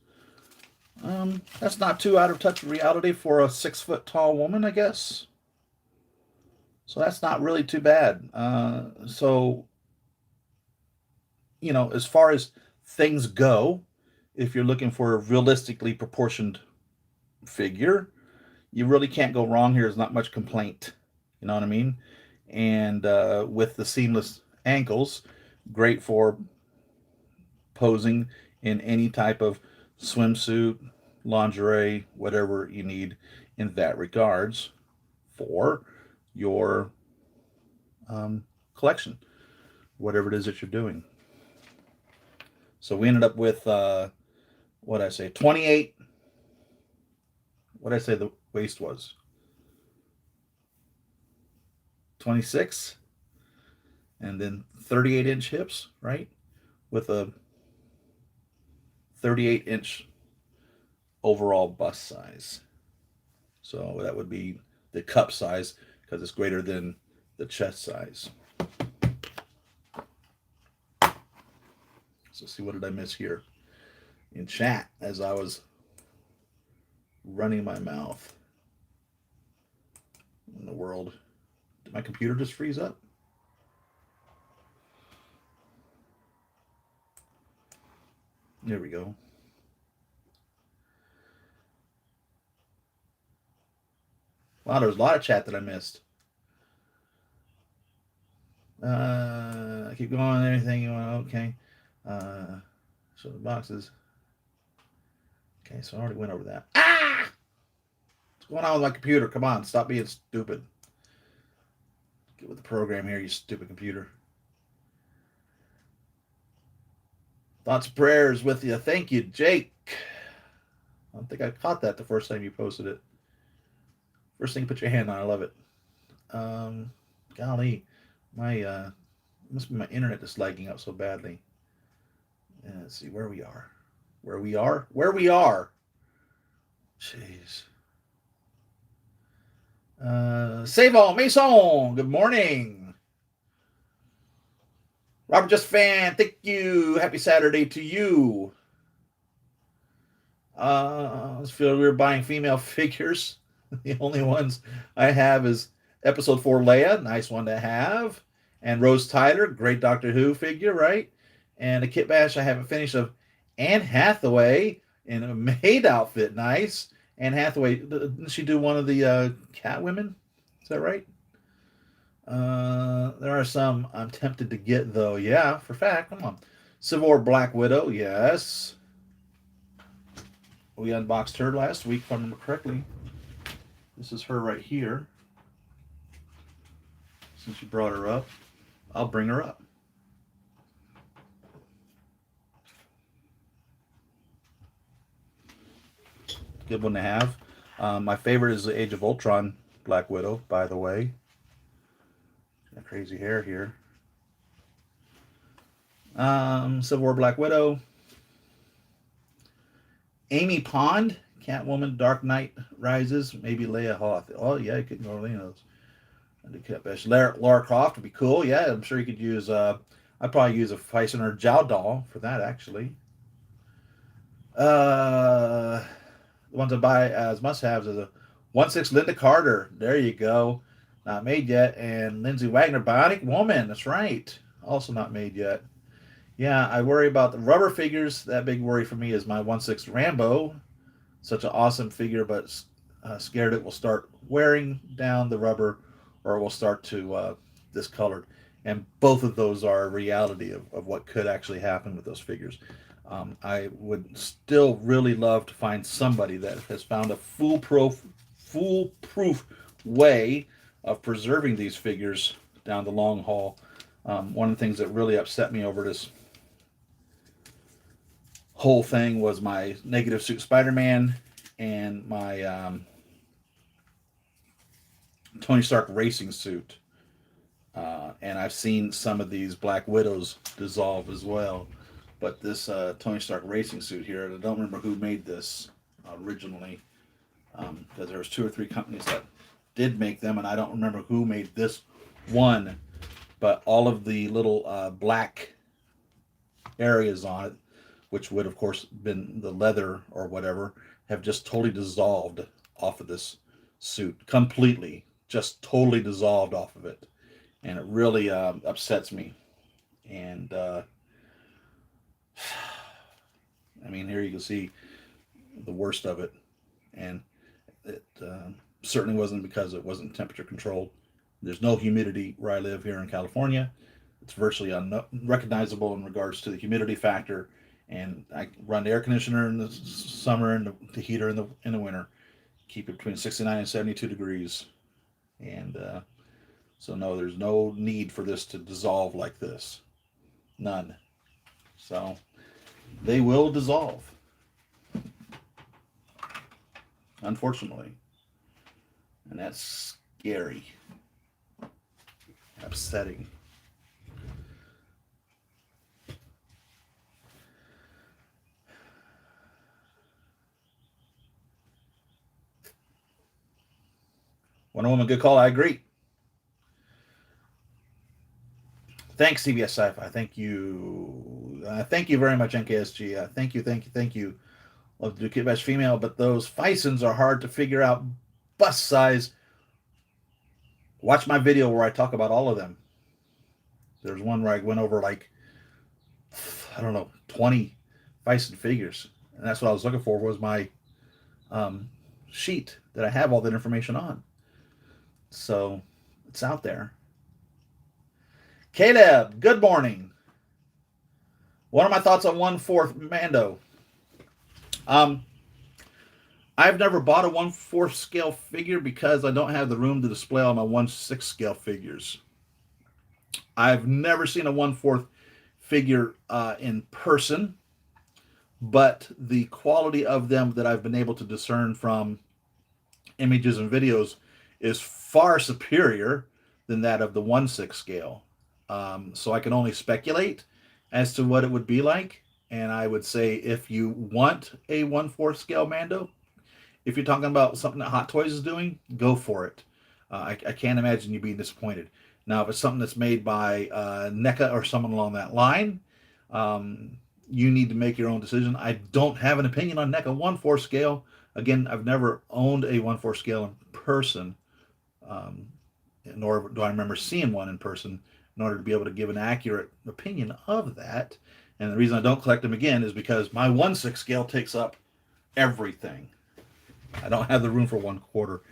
That's not too out of touch with reality for a 6 foot tall woman, I guess. So that's not really too bad. So, as far as things go, if you're looking for a realistically proportioned figure, you really can't go wrong here. There's not much complaint. You know what I mean? And with the seamless ankles, great for posing in any type of swimsuit, lingerie, whatever you need in that regards for your collection, whatever it is that you're doing. So we ended up with what did I say, 28. What did I say the waist was? 26, and then 38-inch hips, right? With a 38-inch overall bust size. So that would be the cup size because it's greater than the chest size. So see, what did I miss here in chat as I was running my mouth? In the world, did my computer just freeze up? There we go. Wow, there's a lot of chat that I missed. Keep going. Anything you want? Okay. So the boxes. Okay, so I already went over that. Ah! What's going on with my computer? Come on, stop being stupid. Get with the program here, you stupid computer. Thoughts and prayers with you. Thank you, Jake. I don't think I caught that the first time you posted it. First thing you put your hand on. I love it. Um, Golly, my must be my internet that's lagging up so badly. Let's see where we are. Where we are? Where we are. Jeez. Save all Mason. Good morning. Robert Just Fan, thank you. Happy Saturday to you. Let's feel we're buying female figures. The only ones I have is episode 4 Leia, nice one to have. And Rose Tyler, great Doctor Who figure, right? And a kit bash I haven't finished of Anne Hathaway in a maid outfit, nice. Anne Hathaway, didn't she do one of the Catwomen? Is that right? There are some I'm tempted to get, though. Yeah, for fact. Come on. Civil War Black Widow, yes. We unboxed her last week, if I remember correctly. This is her right here. Since you brought her up, I'll bring her up. Good one to have. My favorite is the Age of Ultron Black Widow, by the way. Got crazy hair here. Civil War Black Widow. Amy Pond, Catwoman, Dark Knight Rises, maybe Leia Hoth. Oh, yeah, you could go with any of those. Lara Croft would be cool. Yeah, I'm sure you could use, I'd probably use a Feisen or Jow doll for that, actually. The ones I buy as must-haves is a 1/6 Linda Carter. There you go. Not made yet. And Lindsay Wagner, Bionic Woman. That's right. Also not made yet. Yeah, I worry about the rubber figures. That big worry for me is my 1/6 Rambo. Such an awesome figure, but scared it will start wearing down the rubber or it will start to discolored. And both of those are a reality of what could actually happen with those figures. I would still really love to find somebody that has found a foolproof way of preserving these figures down the long haul. One of the things that really upset me over this whole thing was my negative suit Spider-Man and my Tony Stark racing suit. And I've seen some of these Black Widows dissolve as well. But this Tony Stark racing suit here, I don't remember who made this originally, because there was 2 or 3 companies that did make them, and I don't remember who made this one. But all of the little black areas on it, which would of course been the leather or whatever, have just totally dissolved off of this suit completely, just totally dissolved off of it, and it really upsets me. And I mean, here you can see the worst of it, and it certainly wasn't because it wasn't temperature controlled. There's no humidity where I live here in California. It's virtually unrecognizable in regards to the humidity factor, and I run the air conditioner in the summer and the heater in the winter. Keep it between 69 and 72 degrees, and so no, there's no need for this to dissolve like this. None. So they will dissolve, unfortunately, and that's scary, upsetting. Wonder Woman, good call. I agree. Thanks, CBS Sci-Fi. Thank you. Thank you very much, NKSG. Thank you, thank you, thank you. Love to do Kit Bash female, but those Fisons are hard to figure out bust size. Watch my video where I talk about all of them. There's one where I went over like, I don't know, 20 Fison figures. And that's what I was looking for was my sheet that I have all that information on. So it's out there. Caleb, good morning. What are my thoughts on 1/4 Mando? Um, I've never bought a 1/4 scale figure because I don't have the room to display all my 1/6 scale figures. I've never seen a 1/4 figure in person, but the quality of them that I've been able to discern from images and videos is far superior than that of the 1/6 scale. So I can only speculate as to what it would be like. And I would say if you want a 1/4 scale Mando, if you're talking about something that Hot Toys is doing, go for it. I can't imagine you being disappointed. Now, if it's something that's made by NECA or someone along that line, um, you need to make your own decision. I don't have an opinion on NECA 1/4 scale. Again, I've never owned a 1/4 scale in person, um, nor do I remember seeing one in person in order to be able to give an accurate opinion of that. And the reason I don't collect them again is because my 1/6 scale takes up everything. I don't have the room for 1/4.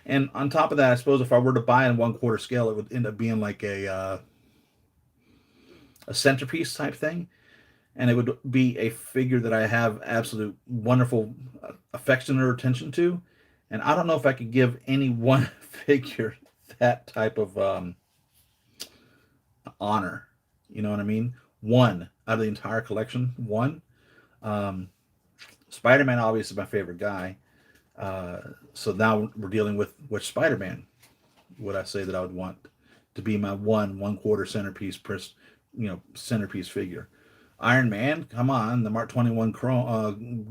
And on top of that, I suppose if I were to buy in 1/4 scale, it would end up being like a centerpiece type thing, and it would be a figure that I have absolute wonderful affection or attention to. And I don't know if I could give any one figure that type of honor. You know what I mean? One out of the entire collection. One. Um, Spider-Man obviously is my favorite guy. So now we're dealing with which Spider-Man would I say that I would want to be my 1/4 centerpiece, centerpiece figure. Iron Man, come on, the Mark 21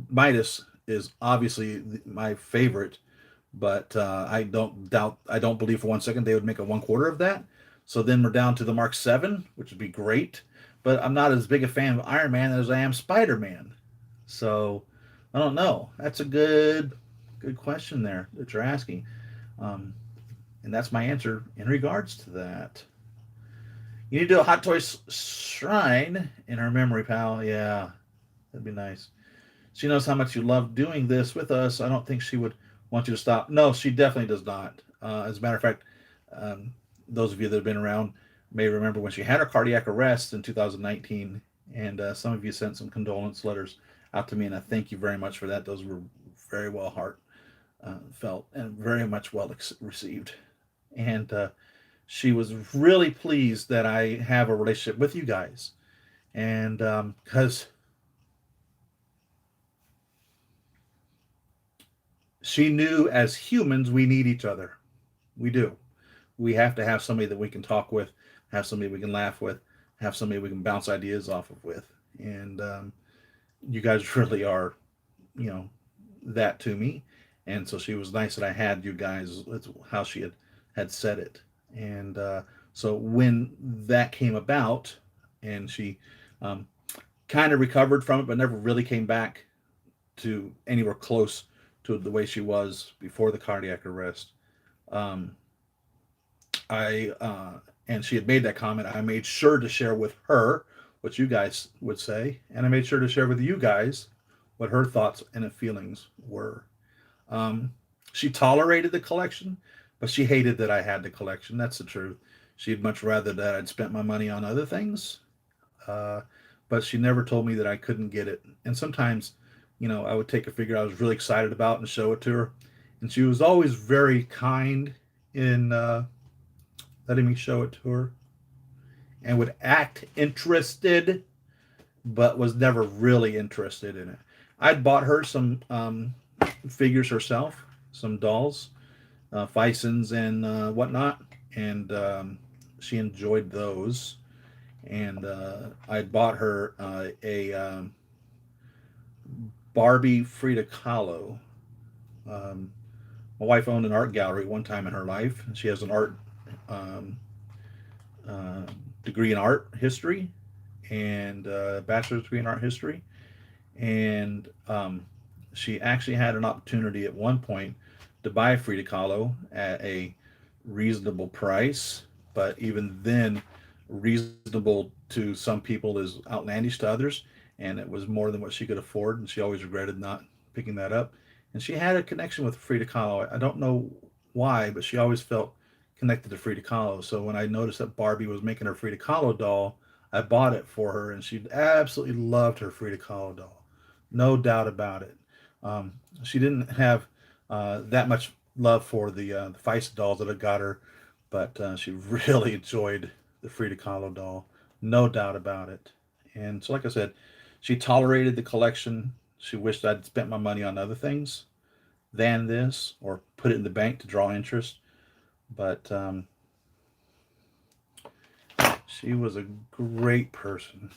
Midas is obviously my favorite, but I don't believe for 1 second they would make a 1/4 of that. So then we're down to the Mark 7, which would be great, but I'm not as big a fan of Iron Man as I am Spider Man. So I don't know. That's a good question there that you're asking. Um, and that's my answer in regards to that. You need to do a Hot Toys shrine in her memory, pal. Yeah, that'd be nice. She knows how much you love doing this with us. I don't think she would want you to stop. No, she definitely does not. As a matter of fact, um, those of you that have been around may remember when she had her cardiac arrest in 2019, and some of you sent some condolence letters out to me, and I thank you very much for that. Those were very well heart felt and very much well received. And she was really pleased that I have a relationship with you guys. And because she knew as humans, we need each other. We do. We have to have somebody that we can talk with, have somebody we can laugh with, have somebody we can bounce ideas off of with. And you guys really are, you know, that to me. And so she was nice that I had you guys. That's how she had said it. And so when that came about, and she um, kind of recovered from it, but never really came back to anywhere close to the way she was before the cardiac arrest. Um, I and she had made that comment. I made sure to share with her what you guys would say, and I made sure to share with you guys what her thoughts and feelings were. Um, she tolerated the collection, but she hated that I had the collection. That's the truth. She'd much rather that I'd spent my money on other things, uh, but she never told me that I couldn't get it. And sometimes, I would take a figure I was really excited about and show it to her, and she was always very kind in letting me show it to her, and would act interested, but was never really interested in it. I'd bought her some figures herself, some dolls, Fisons and whatnot, and she enjoyed those. And I bought her a Barbie Frida Kahlo. Um, my wife owned an art gallery one time in her life. She has an art um, uh, degree in art history and a bachelor's degree in art history. And she actually had an opportunity at one point to buy Frida Kahlo at a reasonable price, but even then, reasonable to some people is outlandish to others, and it was more than what she could afford, and she always regretted not picking that up. And she had a connection with Frida Kahlo. I don't know why, but she always felt connected to Frida Kahlo. So when I noticed that Barbie was making her Frida Kahlo doll, I bought it for her, and she absolutely loved her Frida Kahlo doll, no doubt about it. Um, she didn't have that much love for the Feist dolls that I got her, but she really enjoyed the Frida Kahlo doll, no doubt about it. And so, like I said, she tolerated the collection. She wished I'd spent my money on other things than this, or put it in the bank to draw interest. But she was a great person.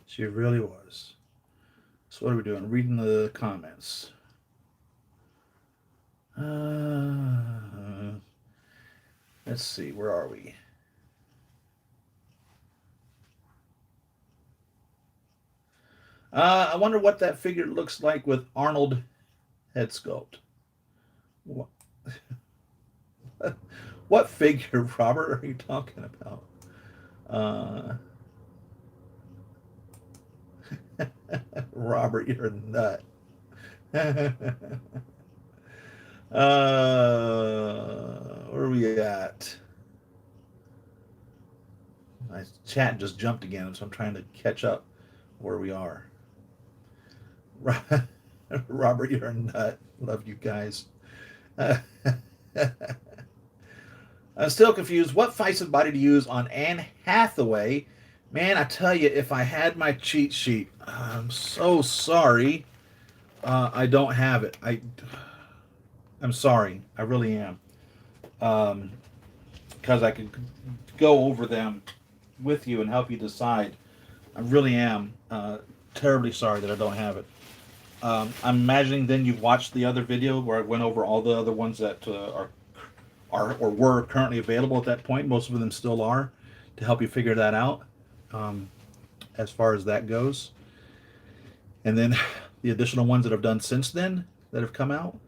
She really was. So what are we doing? Reading the comments. Let's see. Where are we? I wonder what that figure looks like with Arnold head sculpt. What, what figure, Robert, are you talking about? Uh, Robert, you're a nut. Where are we at? My chat just jumped again, so I'm trying to catch up where we are. Robert, you're a nut. Love you guys. I'm still confused. What Feisted body to use on Anne Hathaway? Man, I tell you, if I had my cheat sheet, I'm so sorry. I don't have it. I'm sorry. I really am. Because I could go over them with you and help you decide. I really am terribly sorry that I don't have it. I'm imagining then you've watched the other video where I went over all the other ones that are or were currently available at that point. Most of them still are, to help you figure that out um, as far as that goes. And then the additional ones that I've done since then that have come out,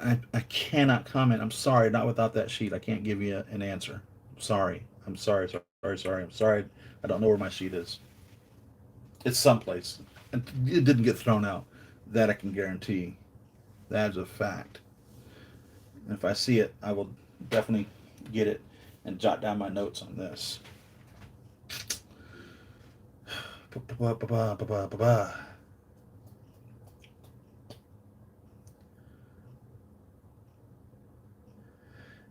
I cannot comment. I'm sorry, not without that sheet. I can't give you an answer. Sorry. I'm sorry. Sorry. I'm sorry. I don't know where my sheet is. It's someplace. It didn't get thrown out. That I can guarantee. That is a fact. And if I see it, I will definitely get it and jot down my notes on this.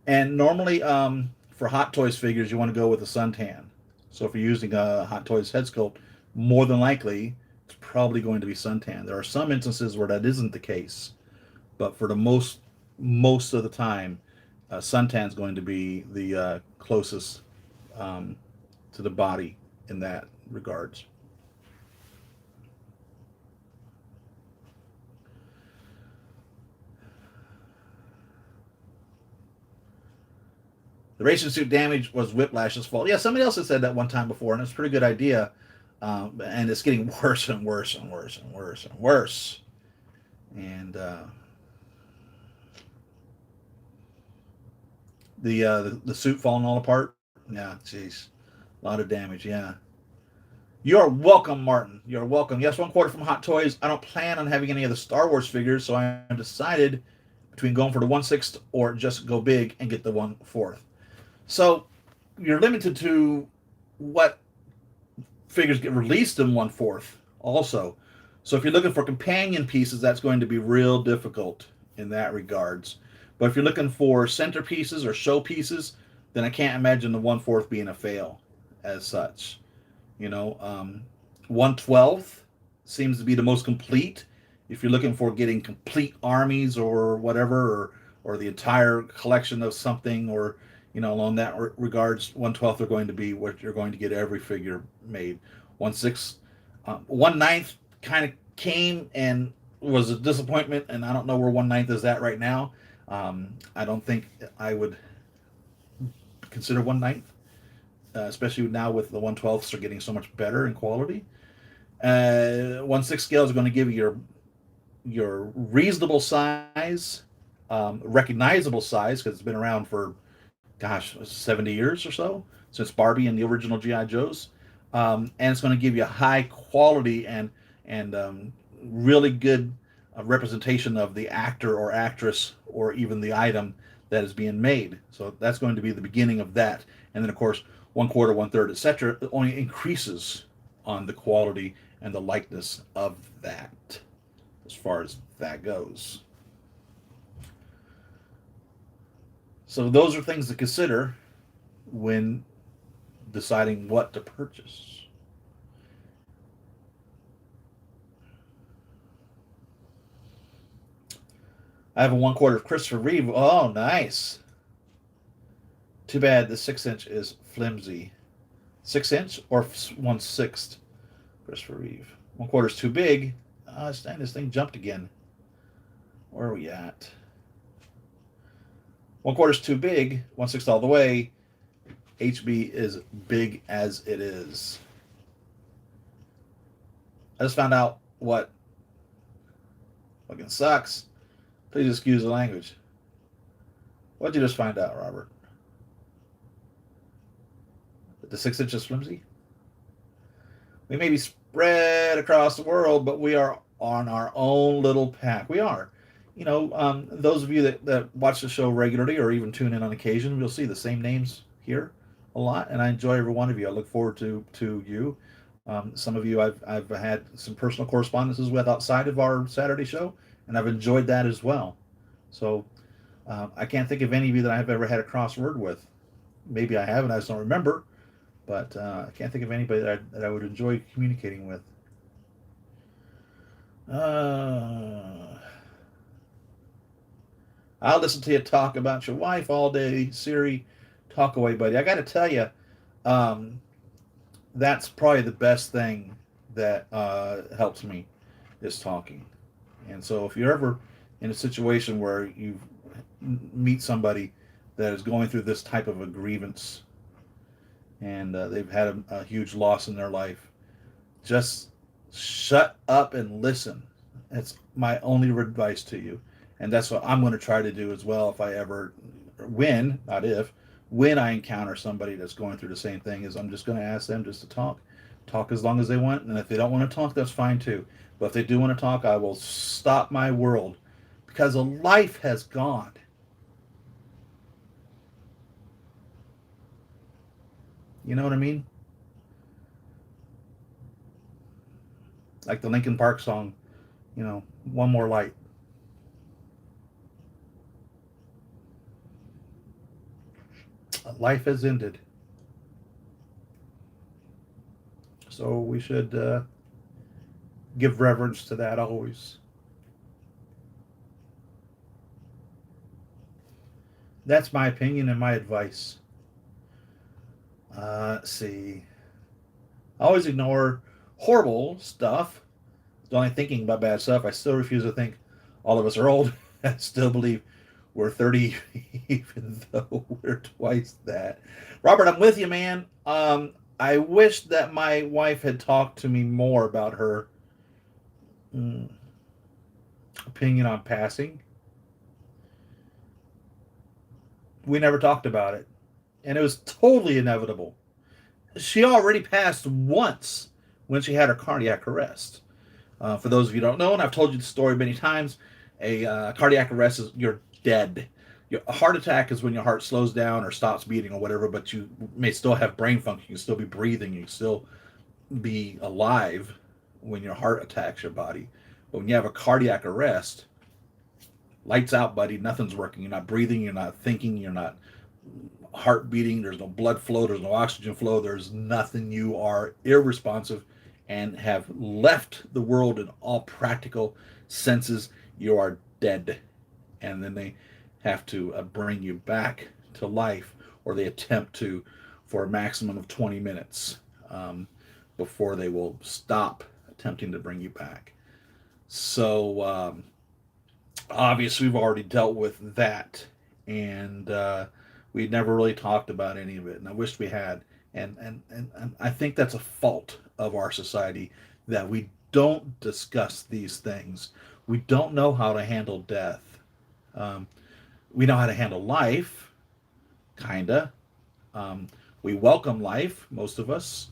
And normally, for Hot Toys figures, you want to go with a suntan. So if you're using a Hot Toys head sculpt, more than likely, it's probably going to be suntan. There are some instances where that isn't the case, but for the most of the time, suntan is going to be the closest um, to the body in that regards. The racing suit damage was Whiplash's fault. Yeah, somebody else had said that one time before, and it's a pretty good idea. And it's getting worse and worse and worse and worse and worse. And the suit falling all apart. Yeah, jeez, a lot of damage. Yeah. You're welcome, Martin. You're welcome. Yes, 1/4 from Hot Toys. I don't plan on having any of the Star Wars figures, so I decided between going for the 1/6 or just go big and get the 1/4. So you're limited to what figures get released in 1/4 also. So if you're looking for companion pieces, that's going to be real difficult in that regards. But if you're looking for centerpieces or show pieces, then I can't imagine the 1/4 being a fail as such. You know, 1/12 seems to be the most complete. If you're looking for getting complete armies or whatever, or the entire collection of something, or along that regards, 1/12 are going to be what you're going to get every figure made. 1/6, 1/9 kind of came and was a disappointment, and I don't know where 1/9 is at right now. I don't think I would consider 1/9, especially now with the 1/12s are getting so much better in quality. 1/6 scale is going to give you your reasonable size, recognizable size, because it's been around for, gosh, 70 years or so since Barbie and the original GI Joes, and it's going to give you high quality and and really good representation of the actor or actress or even the item that is being made. So that's going to be the beginning of that. And then, of course, one quarter, one third, etc., only increases on the quality and the likeness of that as far as that goes. So those are things to consider when deciding what to purchase. I have a one quarter of Christopher Reeve. Oh, nice. Too bad the 6 inch is flimsy. 6 inch or 1/6 Christopher Reeve. One quarter is too big. Dang, this thing jumped again. Where are we at? One quarter is too big. 1/6 all the way. HB is big as it is. I just found out what fucking sucks. Please excuse the language. What'd you just find out, Robert? That the 6 inch is flimsy? We may be spread across the world, but we are on our own little pack. We are. Those of you that watch the show regularly or even tune in on occasion, you'll see the same names here a lot, and I enjoy every one of you. I look forward to you. Some of you I've had some personal correspondences with outside of our Saturday show, and I've enjoyed that as well. So I can't think of any of you that I've ever had a crossword with. Maybe I have, and I just don't remember. But I can't think of anybody that I would enjoy communicating with. I'll listen to you talk about your wife all day, Siri. Talk away, buddy. I got to tell you, that's probably the best thing that helps me is talking. And so if you're ever in a situation where you meet somebody that is going through this type of a grievance and they've had a huge loss in their life, just shut up and listen. That's my only advice to you. And that's what I'm going to try to do as well if I ever, not if, when I encounter somebody that's going through the same thing, is I'm just going to ask them just to talk as long as they want. And if they don't want to talk, that's fine too. But if they do want to talk, I will stop my world because a life has gone. You know what I mean? Like the Linkin Park song, One More Light. Life has ended. So we should give reverence to that always. That's my opinion and my advice. Let's see. I always ignore horrible stuff. Only thinking about bad stuff. I still refuse to think all of us are old. I still believe we're 30, even though we're twice that. Robert, I'm with you, man. I wish that my wife had talked to me more about her opinion on passing. We never talked about it. And it was totally inevitable. She already passed once when she had her cardiac arrest. For those of you who don't know, and I've told you the story many times, a cardiac arrest is you're dead. A heart attack is when your heart slows down or stops beating or whatever, but you may still have brain function. You can still be breathing. You can still be alive when your heart attacks your body. But when you have a cardiac arrest, lights out, buddy. Nothing's working. You're not breathing. You're not thinking. You're not heart beating. There's no blood flow. There's no oxygen flow. There's nothing. You are irresponsive and have left the world in all practical senses. You are dead. And then they have to bring you back to life, or they attempt to, for a maximum of 20 minutes before they will stop attempting to bring you back. So obviously we've already dealt with that, and we never really talked about any of it, and I wish we had. And I think that's a fault of our society, that we don't discuss these things. We don't know how to handle death. We know how to handle life, kinda. We welcome life, most of us,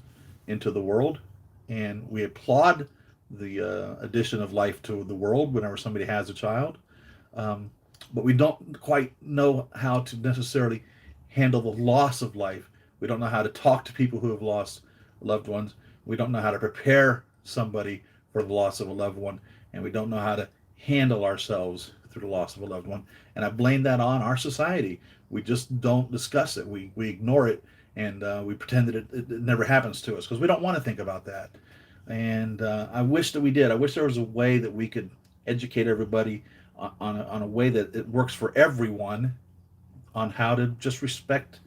into the world, and we applaud the addition of life to the world whenever somebody has a child. Um, but we don't quite know how to necessarily handle the loss of life. We don't know how to talk to people who have lost loved ones. We don't know how to prepare somebody for the loss of a loved one, and we don't know how to handle ourselves through the loss of a loved one. And I blame that on our society. We just don't discuss it. We ignore it, and we pretend that it never happens to us because we don't want to think about that. And I wish that we did. I wish there was a way that we could educate everybody on a way that it works for everyone on how to just respect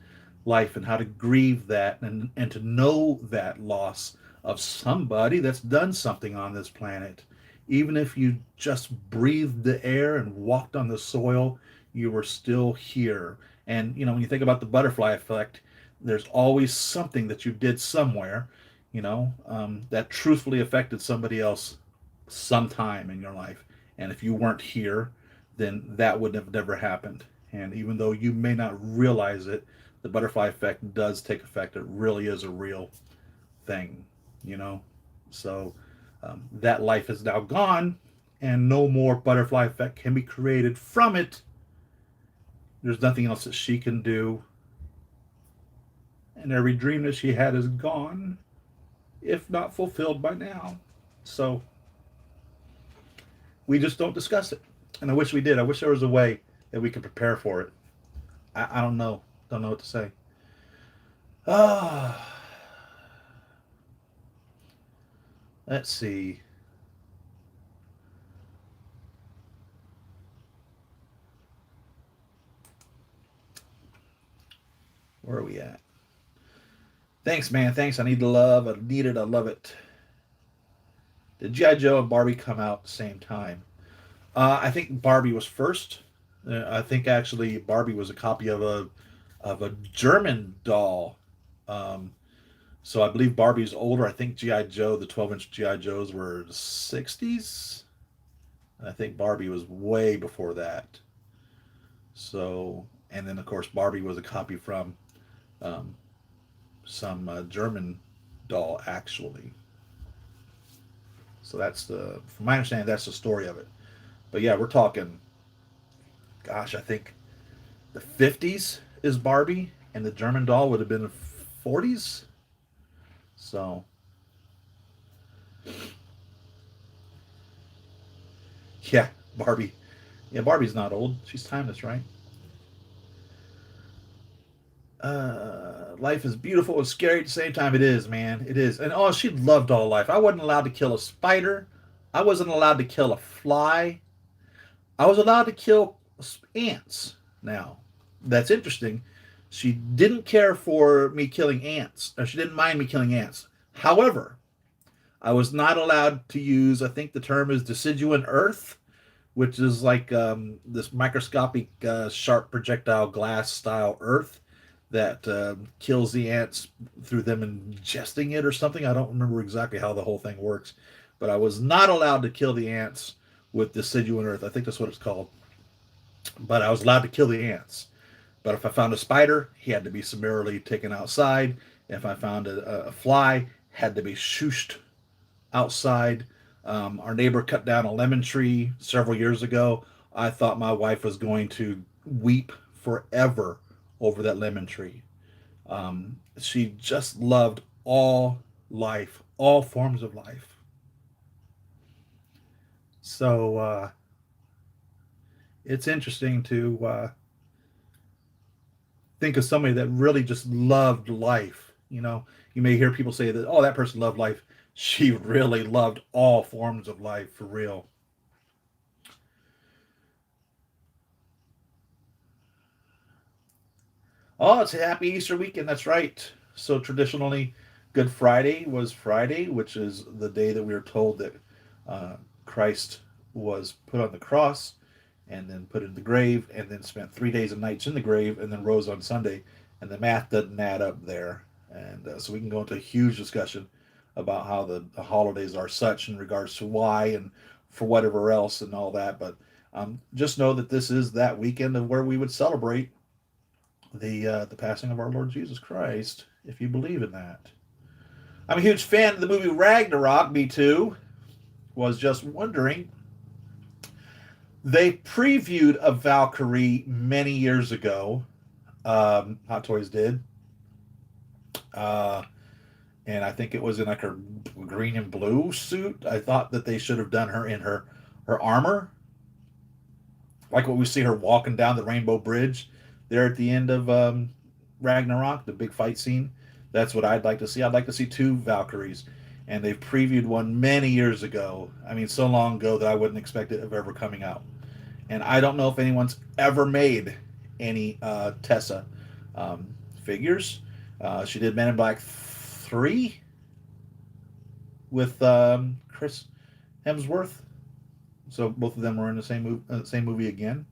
life and how to grieve that and to know that loss of somebody that's done something on this planet. Even if you just breathed the air and walked on the soil, you were still here. And, when you think about the butterfly effect, there's always something that you did somewhere, that truthfully affected somebody else sometime in your life. And if you weren't here, then that would have never happened. And even though you may not realize it, the butterfly effect does take effect. It really is a real thing, you know. So that life is now gone, and no more butterfly effect can be created from it. There's nothing else that she can do, and every dream that she had is gone, if not fulfilled by now. So we just don't discuss it, and I wish we did. I wish there was a way that we could prepare for it. I don't know what to say. Ah, let's see. Where are we at? Thanks, man. Thanks. I need the love. I need it. I love it. Did G.I. Joe and Barbie come out at the same time? I think Barbie was first. I think actually Barbie was a copy of a German doll. Um, so I believe Barbie's older. I think G.I. Joe, the 12-inch G.I. Joes were 60s. I think Barbie was way before that. So, and then of course Barbie was a copy from um, some German doll actually. So from my understanding, that's the story of it. But yeah, we're talking, gosh, I think the 50s is Barbie, and the German doll would have been the 40s. So, yeah, Barbie. Yeah, Barbie's not old. She's timeless, right? Life is beautiful and scary at the same time. It is, man. It is. And oh, she loved all life. I wasn't allowed to kill a spider. I wasn't allowed to kill a fly. I was allowed to kill ants. Now, that's interesting. She didn't care for me killing ants, or she didn't mind me killing ants. However, I was not allowed to use, I think the term is deciduous earth, which is like this microscopic, sharp projectile glass style earth that kills the ants through them ingesting it or something. I don't remember exactly how the whole thing works, but I was not allowed to kill the ants with deciduous earth. I think that's what it's called. But I was allowed to kill the ants. But if I found a spider, he had to be summarily taken outside. If I found a fly, had to be shooshed outside. Our neighbor cut down a lemon tree several years ago. I thought my wife was going to weep forever over that lemon tree. She just loved all life, all forms of life. So it's interesting to think of somebody that really just loved life. You may hear people say that, oh, that person loved life. She really loved all forms of life for real. Oh, it's a happy Easter weekend. That's right. So traditionally, Good Friday was Friday, which is the day that we are told that Christ was put on the cross and then put in the grave and then spent 3 days and nights in the grave and then rose on Sunday. And the math doesn't add up there. And so we can go into a huge discussion about how the holidays are such in regards to why and for whatever else and all that. But just know that this is that weekend of where we would celebrate the passing of our Lord Jesus Christ, if you believe in that. I'm a huge fan of the movie Ragnarok. Me too. was just wondering, they previewed a Valkyrie many years ago. Hot Toys did. Uh, and I think it was in like her green and blue suit. I thought that they should have done her in her armor, like what we see her walking down the Rainbow Bridge there at the end of Ragnarok, the big fight scene. That's what I'd like to see. I'd like to see two Valkyries, and they've previewed one many years ago. I mean, so long ago that I wouldn't expect it of ever coming out. And I don't know if anyone's ever made any Tessa figures. She did Men in Black 3 with Chris Hemsworth. So both of them were in the same movie again.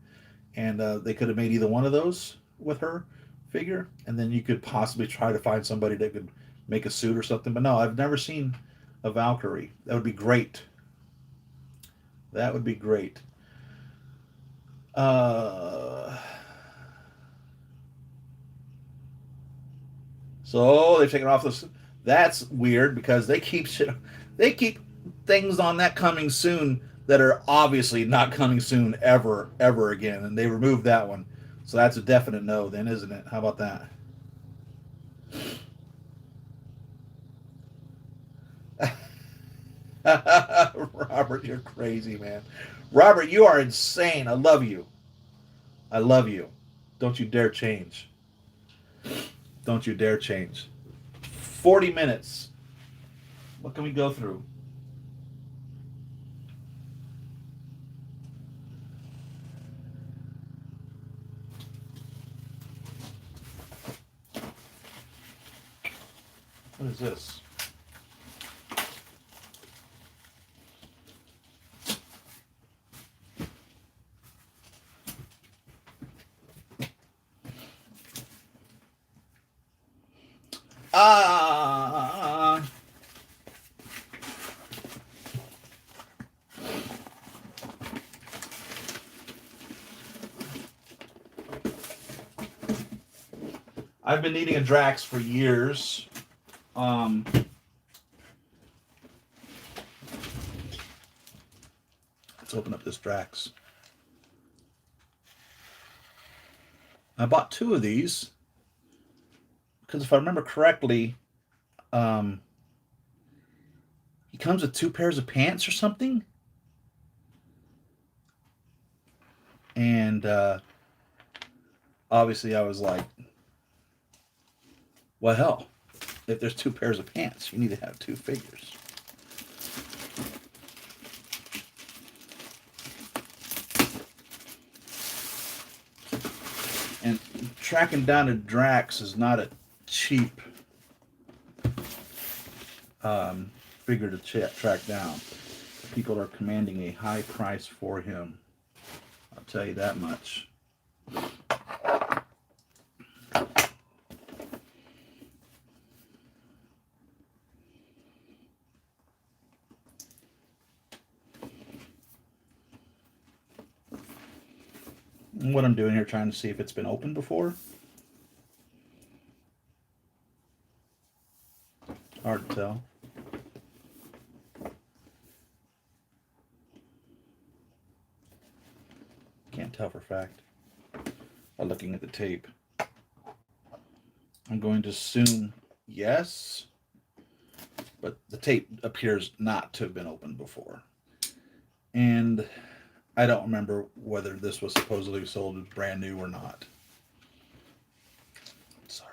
And they could have made either one of those with her figure. And then you could possibly try to find somebody that could make a suit or something. But no, I've never seen a Valkyrie. That would be great. That would be great. So they've taken off this. That's weird because they keep things on that coming soon that are obviously not coming soon ever again, and they removed that one. So that's a definite no, then, isn't it? How about that? Robert, you're crazy, man. Robert, you are insane. I love you. I love you. Don't you dare change. Don't you dare change. 40 minutes. What can we go through? What is this? I've been needing a Drax for years. Let's open up this Drax. I bought two of these because if I remember correctly, he comes with two pairs of pants or something. And obviously I was like, well, hell, if there's two pairs of pants, you need to have two figures. And tracking down a Drax is not a cheap figure to track down. People are commanding a high price for him. I'll tell you that much. And what I'm doing here, trying to see if it's been opened before. Hard to tell. Can't tell for a fact by looking at the tape. I'm going to assume yes, but the tape appears not to have been opened before. And I don't remember whether this was supposedly sold as brand new or not. Sorry.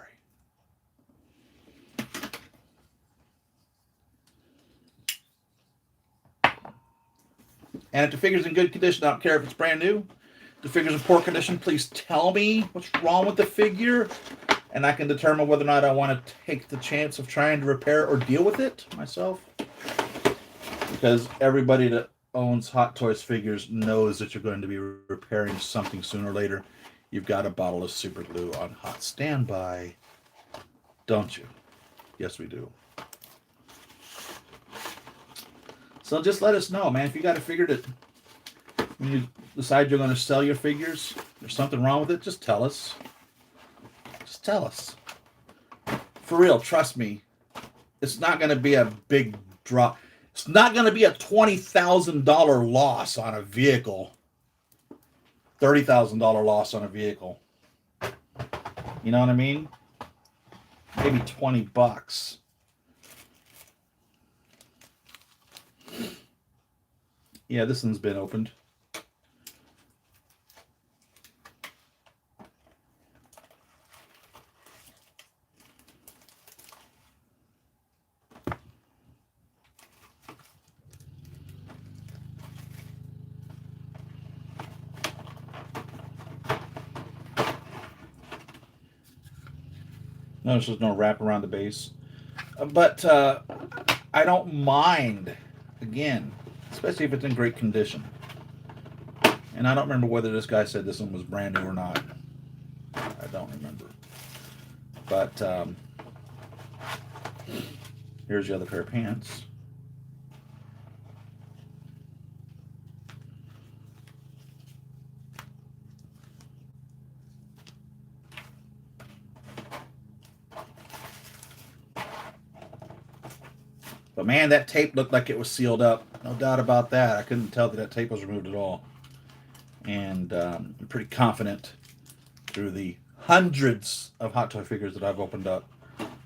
And if the figure's in good condition, I don't care if it's brand new. If the figure's in poor condition, please tell me what's wrong with the figure, and I can determine whether or not I want to take the chance of trying to repair or deal with it myself. Because everybody that owns Hot Toys figures knows that you're going to be repairing something sooner or later. You've got a bottle of super glue on hot standby, don't you? Yes, we do. So just let us know, man. If you got a figure that when you decide you're going to sell your figures, there's something wrong with it, just tell us. Just tell us. For real, trust me. It's not going to be a big drop. It's not going to be a $20,000 loss on a vehicle, $30,000 loss on a vehicle. You know what I mean? Maybe $20. Yeah, this one's been opened. Notice there's no wrap around the base. But I don't mind, again, especially if it's in great condition. And I don't remember whether this guy said this one was brand new or not. I don't remember. But here's the other pair of pants. But man, that tape looked like it was sealed up. No doubt about that. I couldn't tell that tape was removed at all. And I'm pretty confident through the hundreds of Hot Toy figures that I've opened up,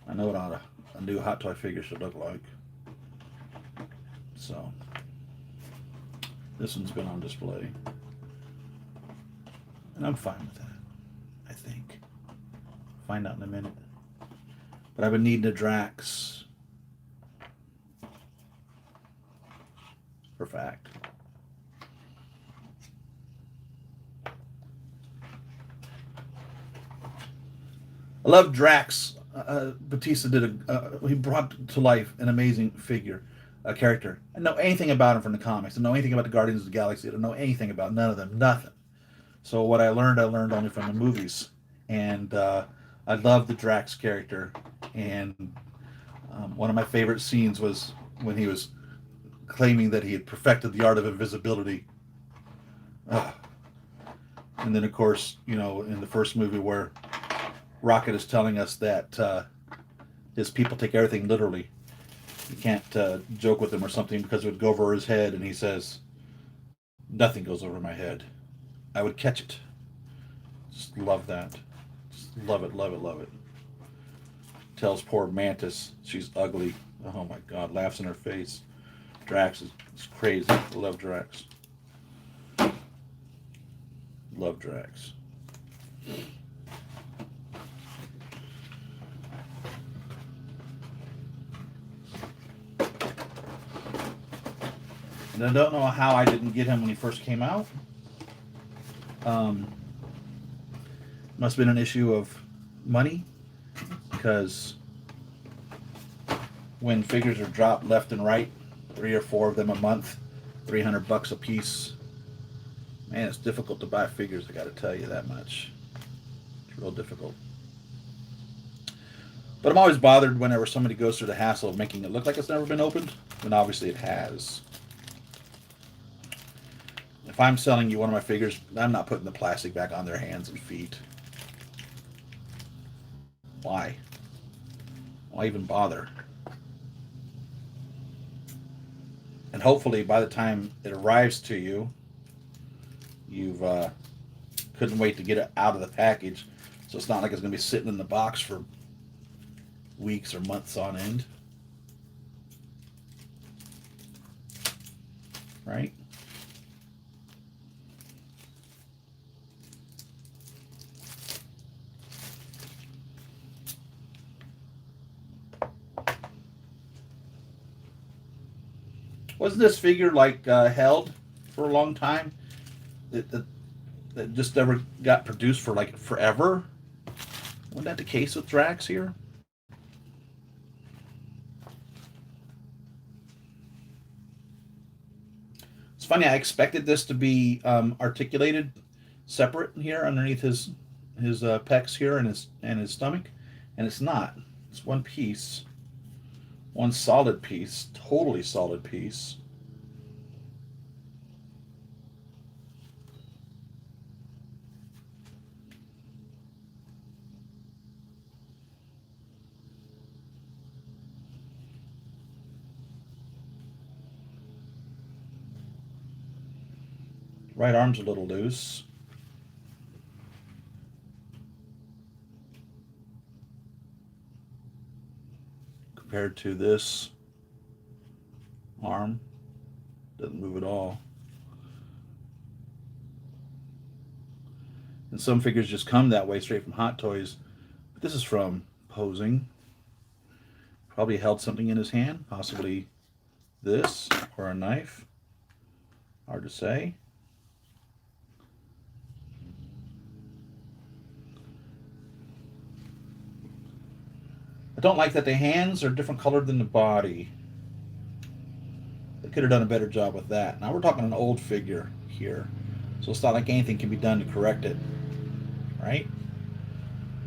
I know what a new Hot Toy figure should look like. So, this one's been on display. And I'm fine with that, I think. Find out in a minute. But I've been needing a Drax. For fact. I love Drax. Batista did he brought to life an amazing figure, a character. I don't know anything about him from the comics. I don't know anything about the Guardians of the Galaxy. I don't know anything about none of them. Nothing. So what I learned only from the movies. And I love the Drax character. And one of my favorite scenes was when he was claiming that he had perfected the art of invisibility. And then, of course, you know, in the first movie where Rocket is telling us that his people take everything literally. You can't joke with him or something because it would go over his head, and he says, "Nothing goes over my head. I would catch it." Just love that. Just love it, love it, love it. Tells poor Mantis she's ugly. Oh my God, laughs in her face. Drax is crazy. Love Drax. Love Drax. And I don't know how I didn't get him when he first came out. Must have been an issue of money, because when figures are dropped left and right, 3 or 4 of them a month, $300 a piece. Man, it's difficult to buy figures, I gotta tell you that much. It's real difficult. But I'm always bothered whenever somebody goes through the hassle of making it look like it's never been opened, when obviously it has. If I'm selling you one of my figures, I'm not putting the plastic back on their hands and feet. Why? Why even bother? And hopefully by the time it arrives to you, you've couldn't wait to get it out of the package, so it's not like it's going to be sitting in the box for weeks or months on end. Right? Wasn't this figure like held for a long time? That just never got produced for like forever? Wasn't that the case with Drax here? It's funny, I expected this to be articulated separate here underneath his pecs here and his stomach, and it's not. It's one piece. One solid piece, totally solid piece. Right arm's a little loose. Compared to this arm. Doesn't move at all. And some figures just come that way straight from Hot Toys. But this is from posing. Probably held something in his hand, possibly this or a knife. Hard to say. I don't like that the hands are different colored than the body. They could have done a better job with that. Now we're talking an old figure here. So it's not like anything can be done to correct it. Right?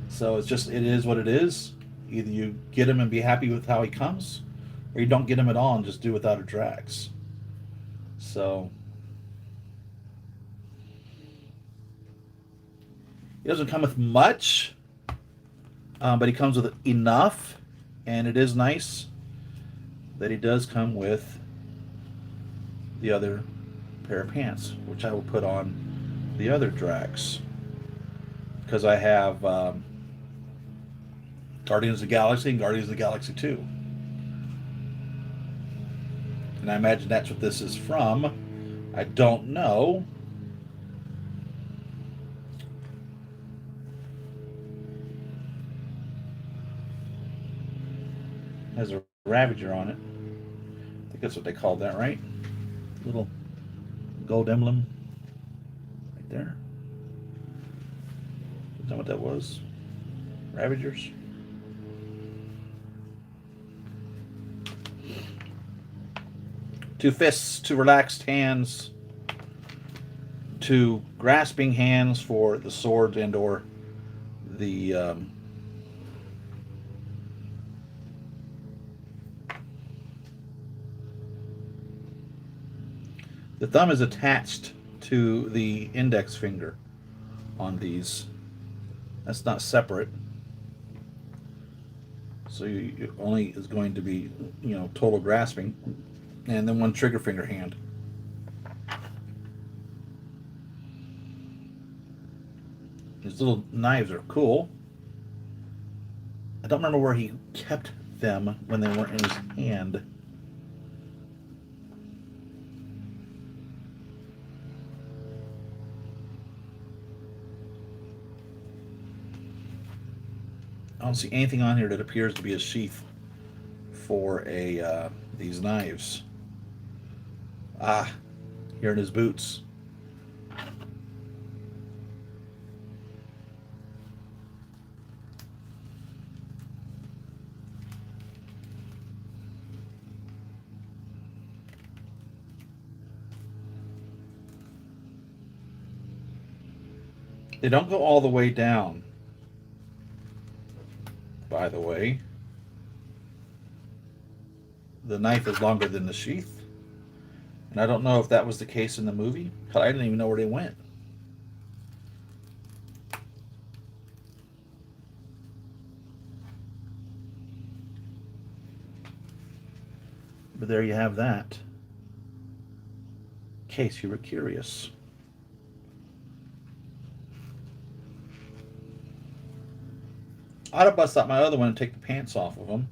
So it's just, it is what it is. Either you get him and be happy with how he comes, or you don't get him at all and just do without a Drax. So he doesn't come with much, but he comes with enough, and it is nice that he does come with the other pair of pants, which I will put on the other Drax, because I have Guardians of the Galaxy and Guardians of the Galaxy 2. And I imagine that's what this is from. I don't know. Has a Ravager on it. I think that's what they called that, right? Little gold emblem right there. Is that what that was? Ravagers? Two fists, two relaxed hands, two grasping hands for the sword and or the thumb is attached to the index finger on these. That's not separate. So you only is going to be, total grasping. And then one trigger finger hand. These little knives are cool. I don't remember where he kept them when they weren't in his hand. I don't see anything on here that appears to be a sheath for these knives. Ah, here in his boots. They don't go all the way down, by the way. The knife is longer than the sheath. And I don't know if that was the case in the movie. Hell, I didn't even know where they went. But there you have that. In case you were curious. I'd have bust out my other one and take the pants off of them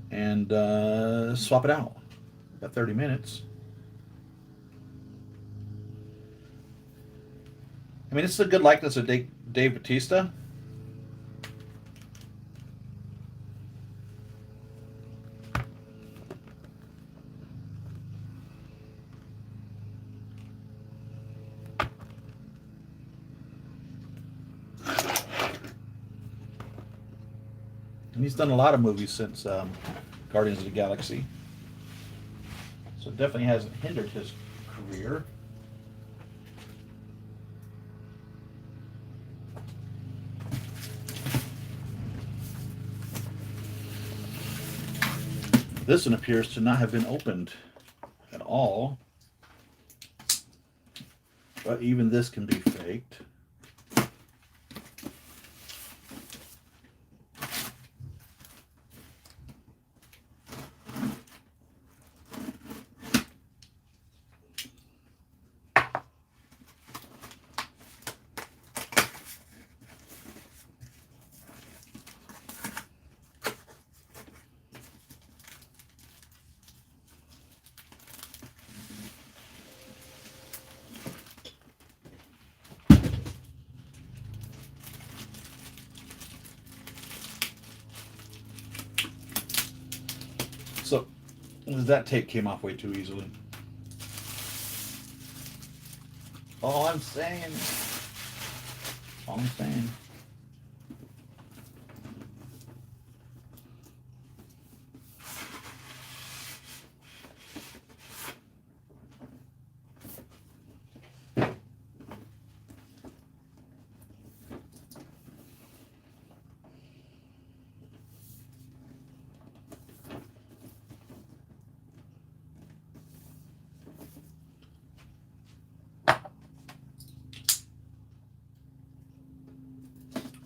and swap it out. About 30 minutes. I mean, this is a good likeness of Dave Bautista. And he's done a lot of movies since Guardians of the Galaxy. So it definitely hasn't hindered his career. This one appears to not have been opened at all. But even this can be faked. So that tape came off way too easily. All I'm saying. All I'm saying.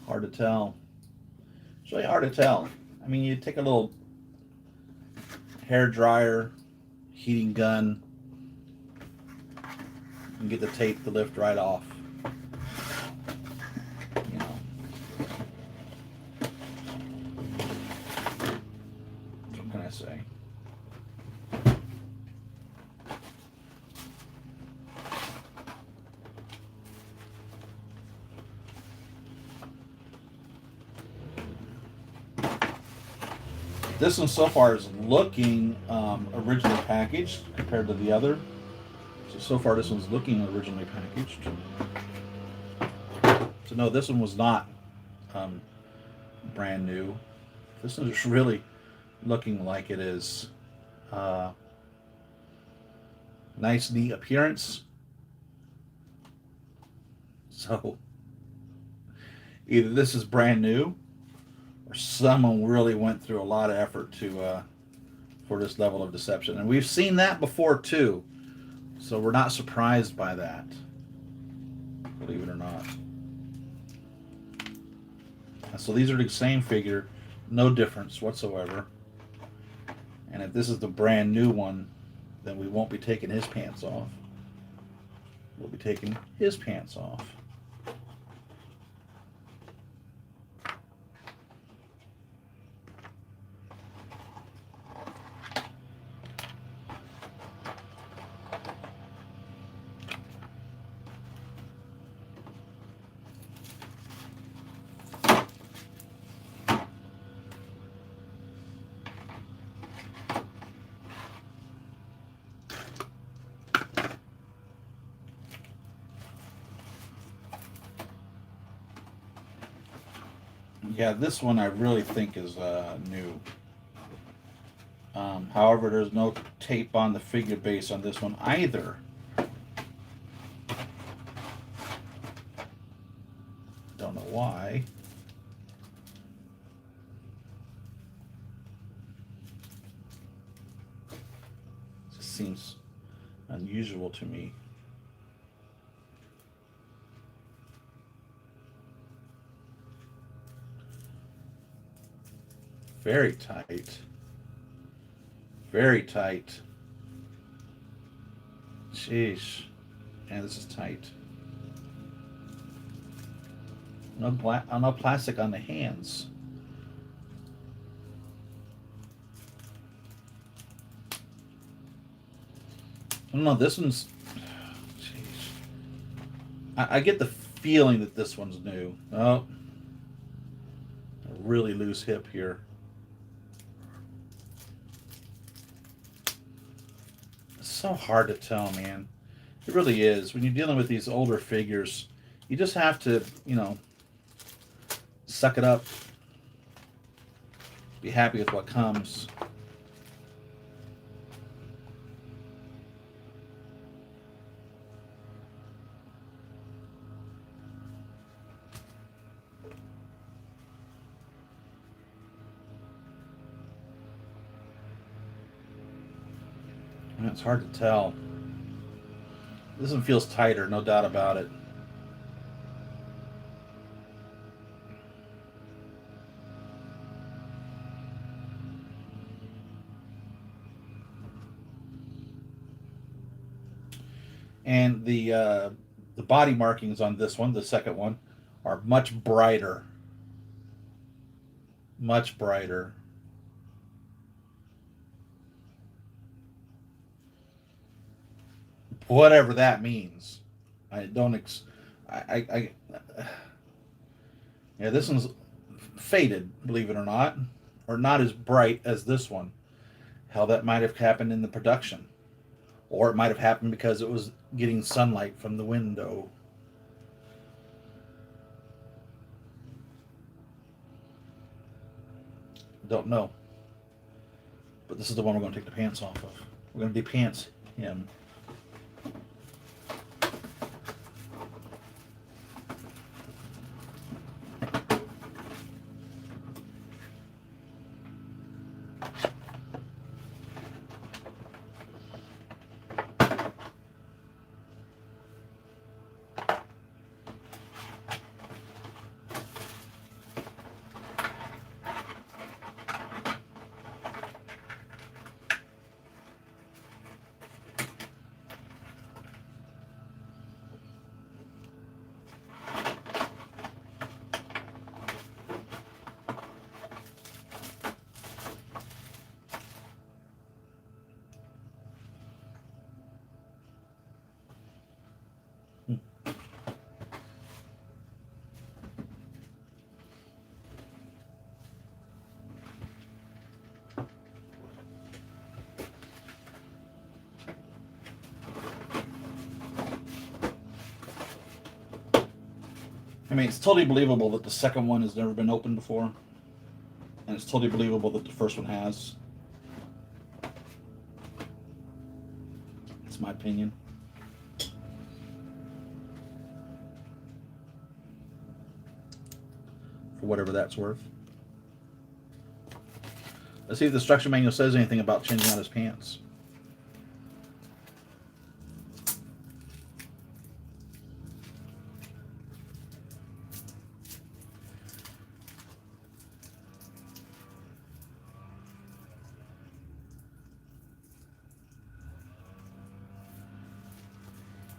Hard to tell. It's really hard to tell. I mean, you take a little hair dryer, heating gun, and get the tape to lift right off. You know. What can I say? This one so far is looking originally packaged compared to the other. So far this one's looking originally packaged. So no, this one was not brand new. This one is really looking like it is. Nice, neat appearance. So either this is brand new, or someone really went through a lot of effort to for this level of deception, and we've seen that before too. So we're not surprised by that, believe it or not. So these are the same figure, no difference whatsoever. And if this is the brand new one, then we won't be taking his pants off. We'll be taking his pants off. Yeah, this one I really think is new. However, there's no tape on the figure base on this one either. Don't know why. This seems unusual to me. Very tight. Very tight. Sheesh. Yeah, this is tight. No plastic on the hands. I don't know, this one's... Jeez. I get the feeling that this one's new. Oh. A really loose hip here. So hard to tell, man. It really is. When you're dealing with these older figures, you just have to, suck it up. Be happy with what comes. It's hard to tell. This one feels tighter, no doubt about it. And the body markings on this one, the second one, are much brighter. Much brighter. Whatever that means. I don't yeah, this one's faded, believe it or not, or not as bright as this one. Hell, that might have happened in the production. Or it might have happened because it was getting sunlight from the window. Don't know. But this is the one we're going to take the pants off of. We're going to de-pants him. I mean, it's totally believable that the second one has never been opened before. And it's totally believable that the first one has. It's my opinion. For whatever that's worth. Let's see if the instruction manual says anything about changing out his pants.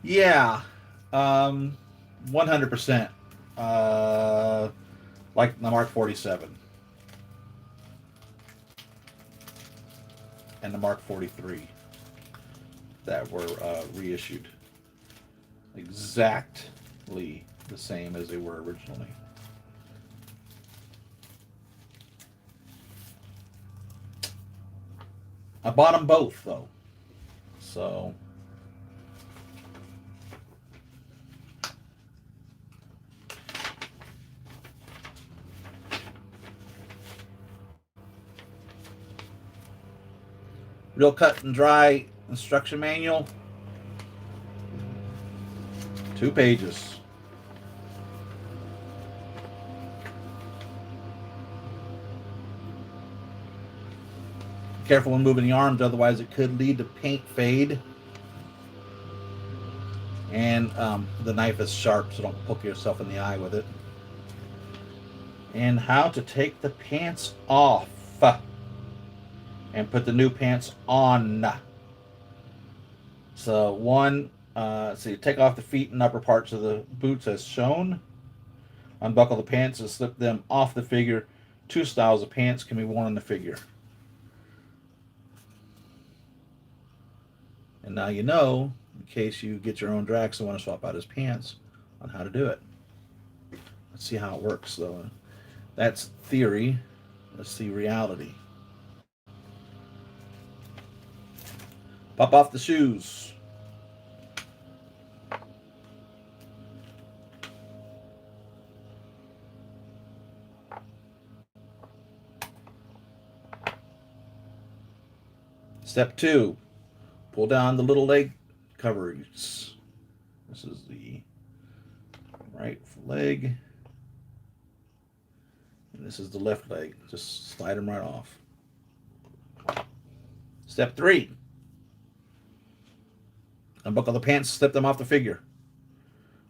Yeah, 100%. Like the Mark 47 and the Mark 43 that were reissued. Exactly the same as they were originally. I bought them both, though. So... real cut and dry instruction manual. 2 pages. Careful when moving the arms, otherwise it could lead to paint fade. And the knife is sharp, so don't poke yourself in the eye with it. And how to take the pants off and put the new pants on. So so you take off the feet and upper parts of the boots as shown. Unbuckle the pants and slip them off the figure. 2 styles of pants can be worn on the figure. And now you know, in case you get your own Drax and want to swap out his pants, on how to do it. Let's see how it works, though. That's theory. Let's see reality. Pop off the shoes. Step 2. Pull down the little leg covers. This is the right leg. And this is the left leg. Just slide them right off. Step 3. Unbuckle the pants, slip them off the figure.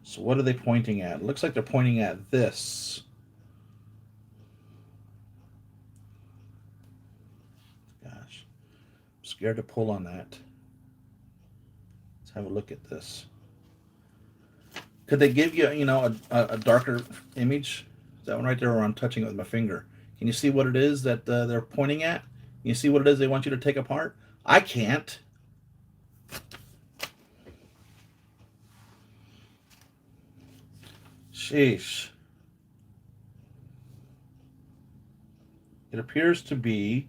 So what are they pointing at? It looks like they're pointing at this. Gosh. I'm scared to pull on that. Let's have a look at this. Could they give you, a darker image? Is that one right there, or I'm touching it with my finger? Can you see what it is that they're pointing at? Can you see what it is they want you to take apart? I can't. Sheesh. It appears to be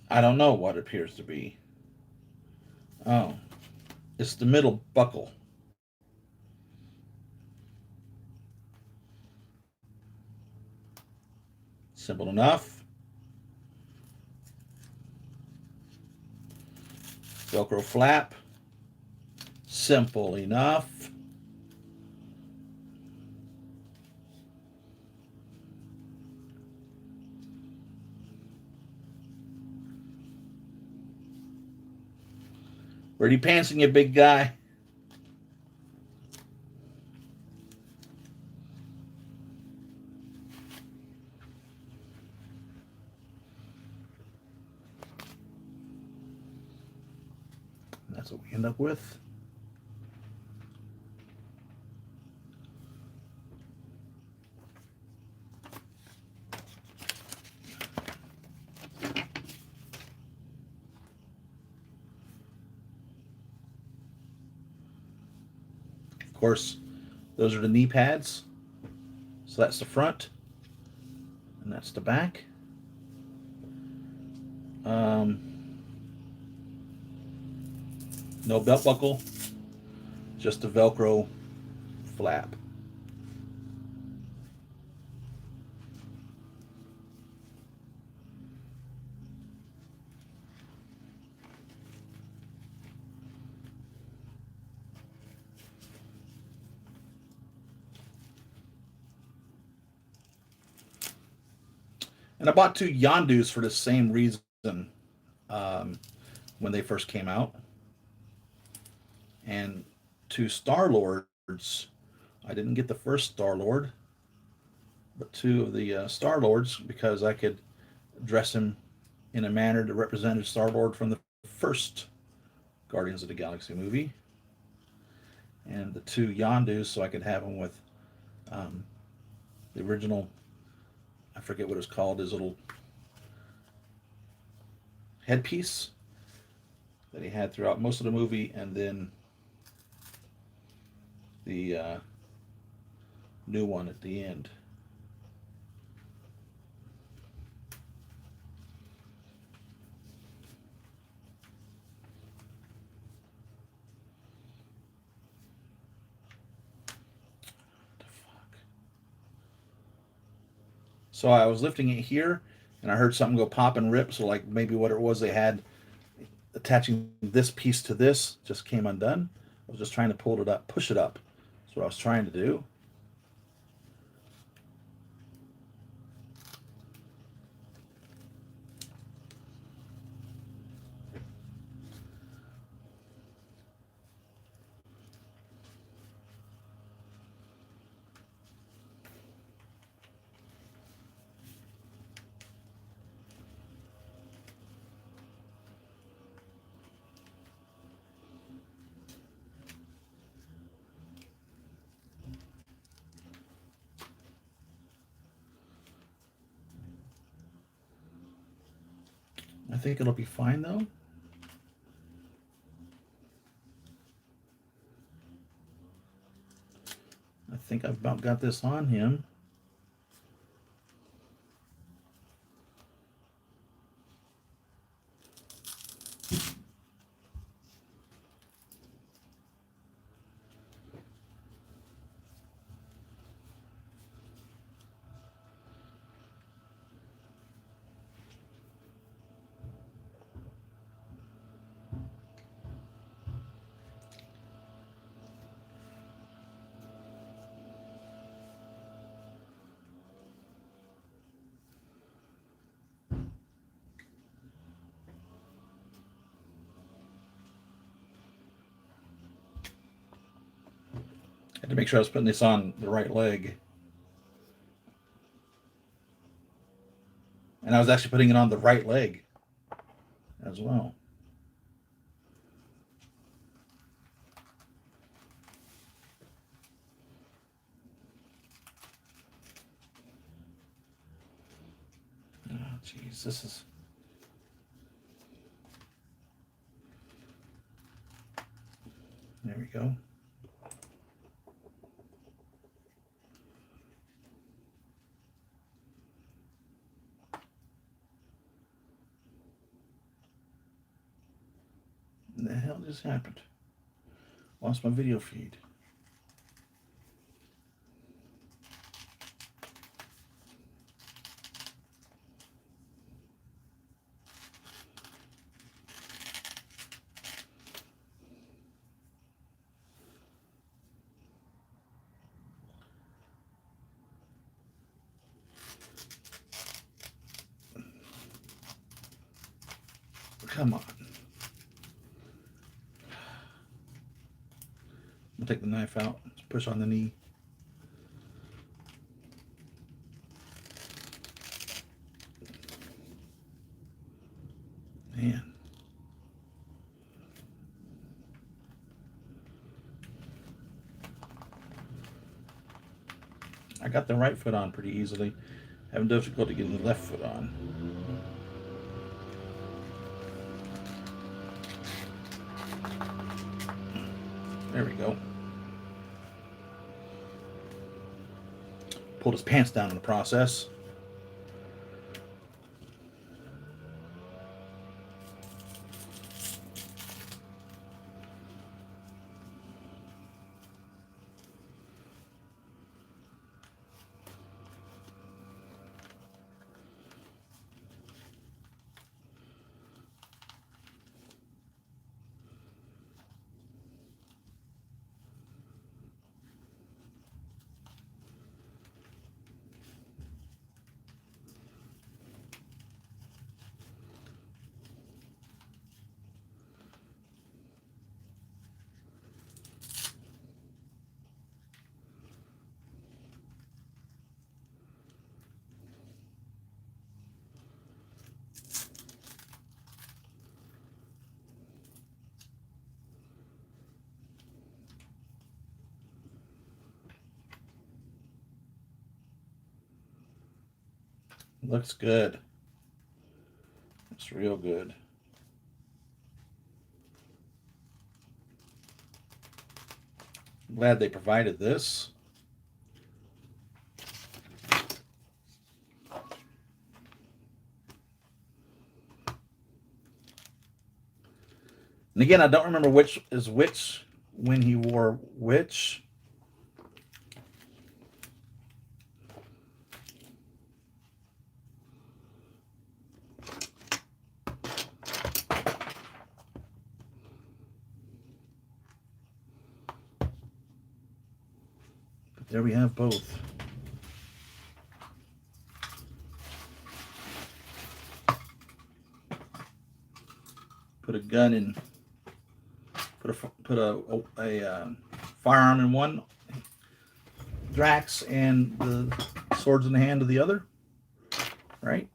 I don't know what it appears to be. Oh, it's the middle buckle. Simple enough. Velcro flap. Simple enough. Where are you pantsing, you big guy? That's what we end up with. Of course, those are the knee pads. So that's the front, and that's the back. Um, no belt buckle, just the Velcro flap. And I bought two Yondus for the same reason um, when they first came out. And two Star Lords. I didn't get the first Star Lord, but two of the Star Lords because I could dress him in a manner that represented Star Lord from the first Guardians of the Galaxy movie. And the two Yondus so I could have him with um, the original, I forget what it's called, his little headpiece that he had throughout most of the movie, and then the new one at the end. So I was lifting it here, and I heard something go pop and rip. So like maybe what it was they had attaching this piece to this just came undone. I was just trying to pull it up, push it up. That's what I was trying to do. I think it'll be fine though. I think I've about got this on him. I had to make sure I was putting this on the right leg. And I was actually putting it on the right leg as well. Oh, jeez, this is. There we go. in the hell just happened? Lost my video feed. Come on. I'll take the knife out. Let's push on the knee. Man. I got the right foot on pretty easily. Having difficulty getting the left foot on. There we go. Pulled his pants down in the process. Looks good. Looks real good. I'm glad they provided this. And again, I don't remember which is which when he wore which. But there we have both. Put a gun in. Put a firearm in one Drax and the swords in the hand of the other, right?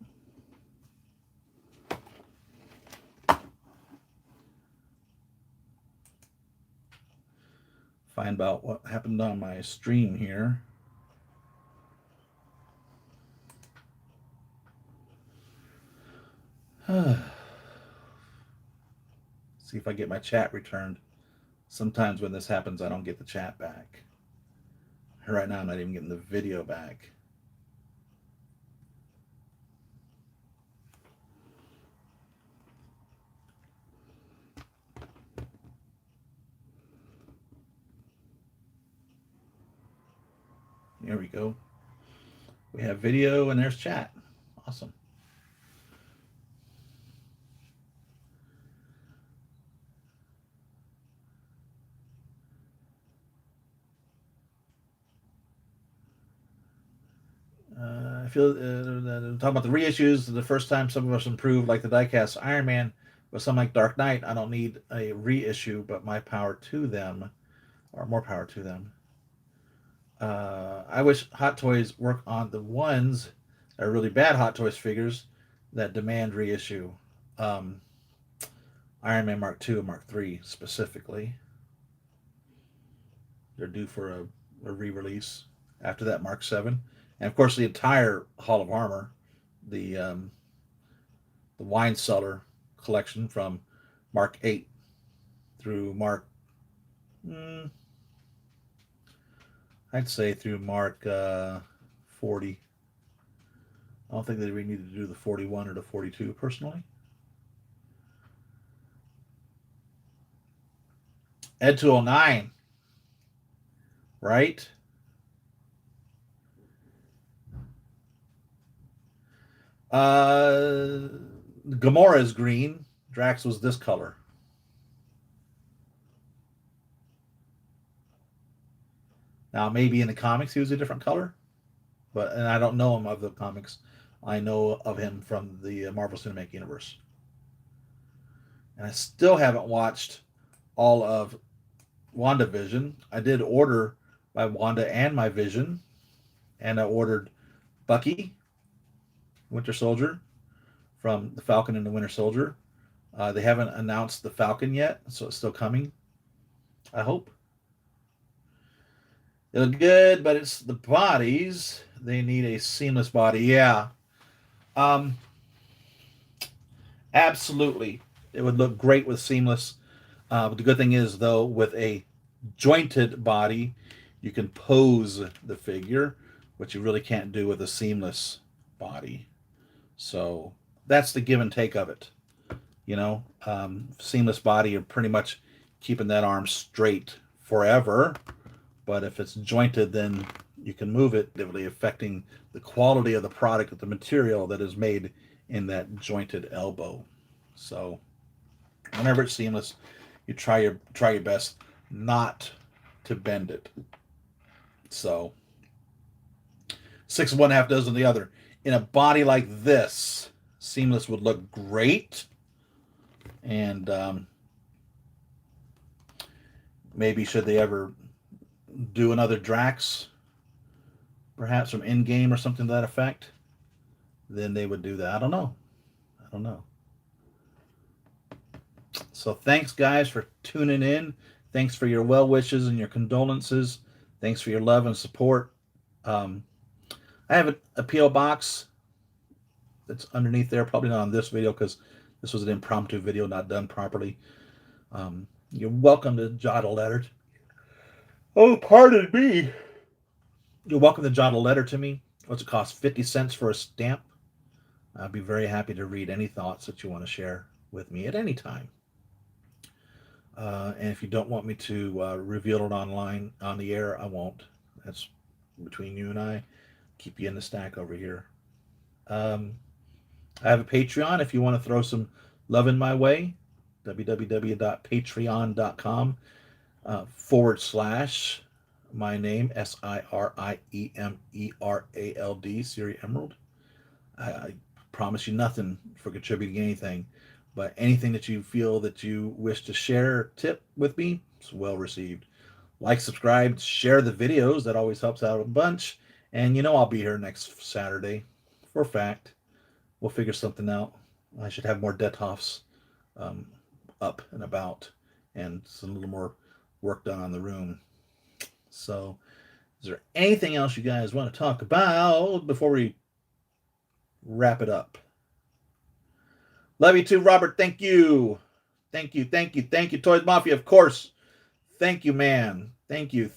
Find out what happened on my stream here. See if I get my chat returned. Sometimes when this happens, I don't get the chat back. Right now, I'm not even getting the video back. There we go. We have video and there's chat. Awesome. I feel talking about the reissues. The first time some of us improved, like the diecast Iron Man, but some like Dark Knight, I don't need a reissue, but my power to them, or more power to them. I wish Hot Toys work on the ones that are really bad Hot Toys figures that demand reissue. Iron Man Mark II and Mark III specifically. They're due for a re-release. After that, Mark VII. And of course, the entire Hall of Armor, the wine cellar collection from Mark 8 through Mark, I'd say through Mark 40. I don't think that we need to do the 41 or the 42 personally. Ed 209, right? Gamora is green. Drax was this color. Now, maybe in the comics he was a different color, and I don't know him of the comics. I know of him from the Marvel Cinematic Universe. And I still haven't watched all of WandaVision. I did order my Wanda and my Vision, and I ordered Bucky, Winter Soldier, from the Falcon and the Winter Soldier. They haven't announced the Falcon yet, so it's still coming. I hope. They look good, but it's the bodies. They need a seamless body. Yeah. Um, Absolutely. It would look great with seamless. But the good thing is, though, with a jointed body, you can pose the figure, which you really can't do with a seamless body. So that's the give and take of it. Seamless body, you're pretty much keeping that arm straight forever. But if it's jointed, then you can move it, negatively affecting the quality of the product, of the material that is made in that jointed elbow. So whenever it's seamless, you try your best not to bend it. So 6 of one, half dozen of the other. In a body like this, seamless would look great. And maybe should they ever do another Drax, perhaps from Endgame or something to that effect, then they would do that. I don't know. So thanks, guys, for tuning in. Thanks for your well wishes and your condolences. Thanks for your love and support. I have a P.O. box that's underneath there. Probably not on this video because this was an impromptu video, not done properly. You're welcome to jot a letter. Oh, pardon me. You're welcome to jot a letter to me. What's it cost? 50 cents for a stamp. I'd be very happy to read any thoughts that you want to share with me at any time. And if you don't want me to reveal it online on the air, I won't. That's between you and I. Keep you in the stack over here. I have a Patreon if you want to throw some love in my way. www.patreon.com / my name, SIRIEMERALD, Siri Emerald. I promise you nothing for contributing anything, but anything that you feel that you wish to share, tip with me, it's well received. Like, subscribe, share the videos. That always helps out a bunch. And I'll be here next Saturday for a fact. We'll figure something out. I should have more Detoffs up and about and some little more work done on the room. So, is there anything else you guys want to talk about before we wrap it up? Love you too, Robert. Thank you. Toys Mafia, of course. Thank you, man. Thank you.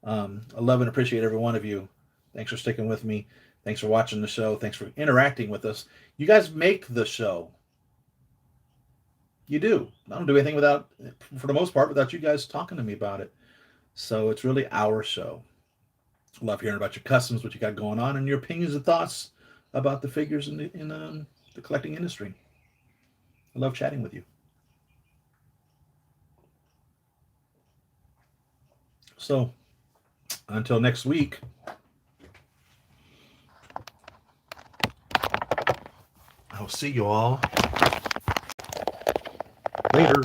I love and appreciate every one of you. Thanks for sticking with me. Thanks for watching the show. Thanks for interacting with us. You guys make the show. You do. I don't do anything without, for the most part, without you guys talking to me about it. So it's really our show. Love hearing about your customs, what you got going on, and your opinions and thoughts about the figures in the collecting industry. I love chatting with you. So, until next week, I'll see you all later.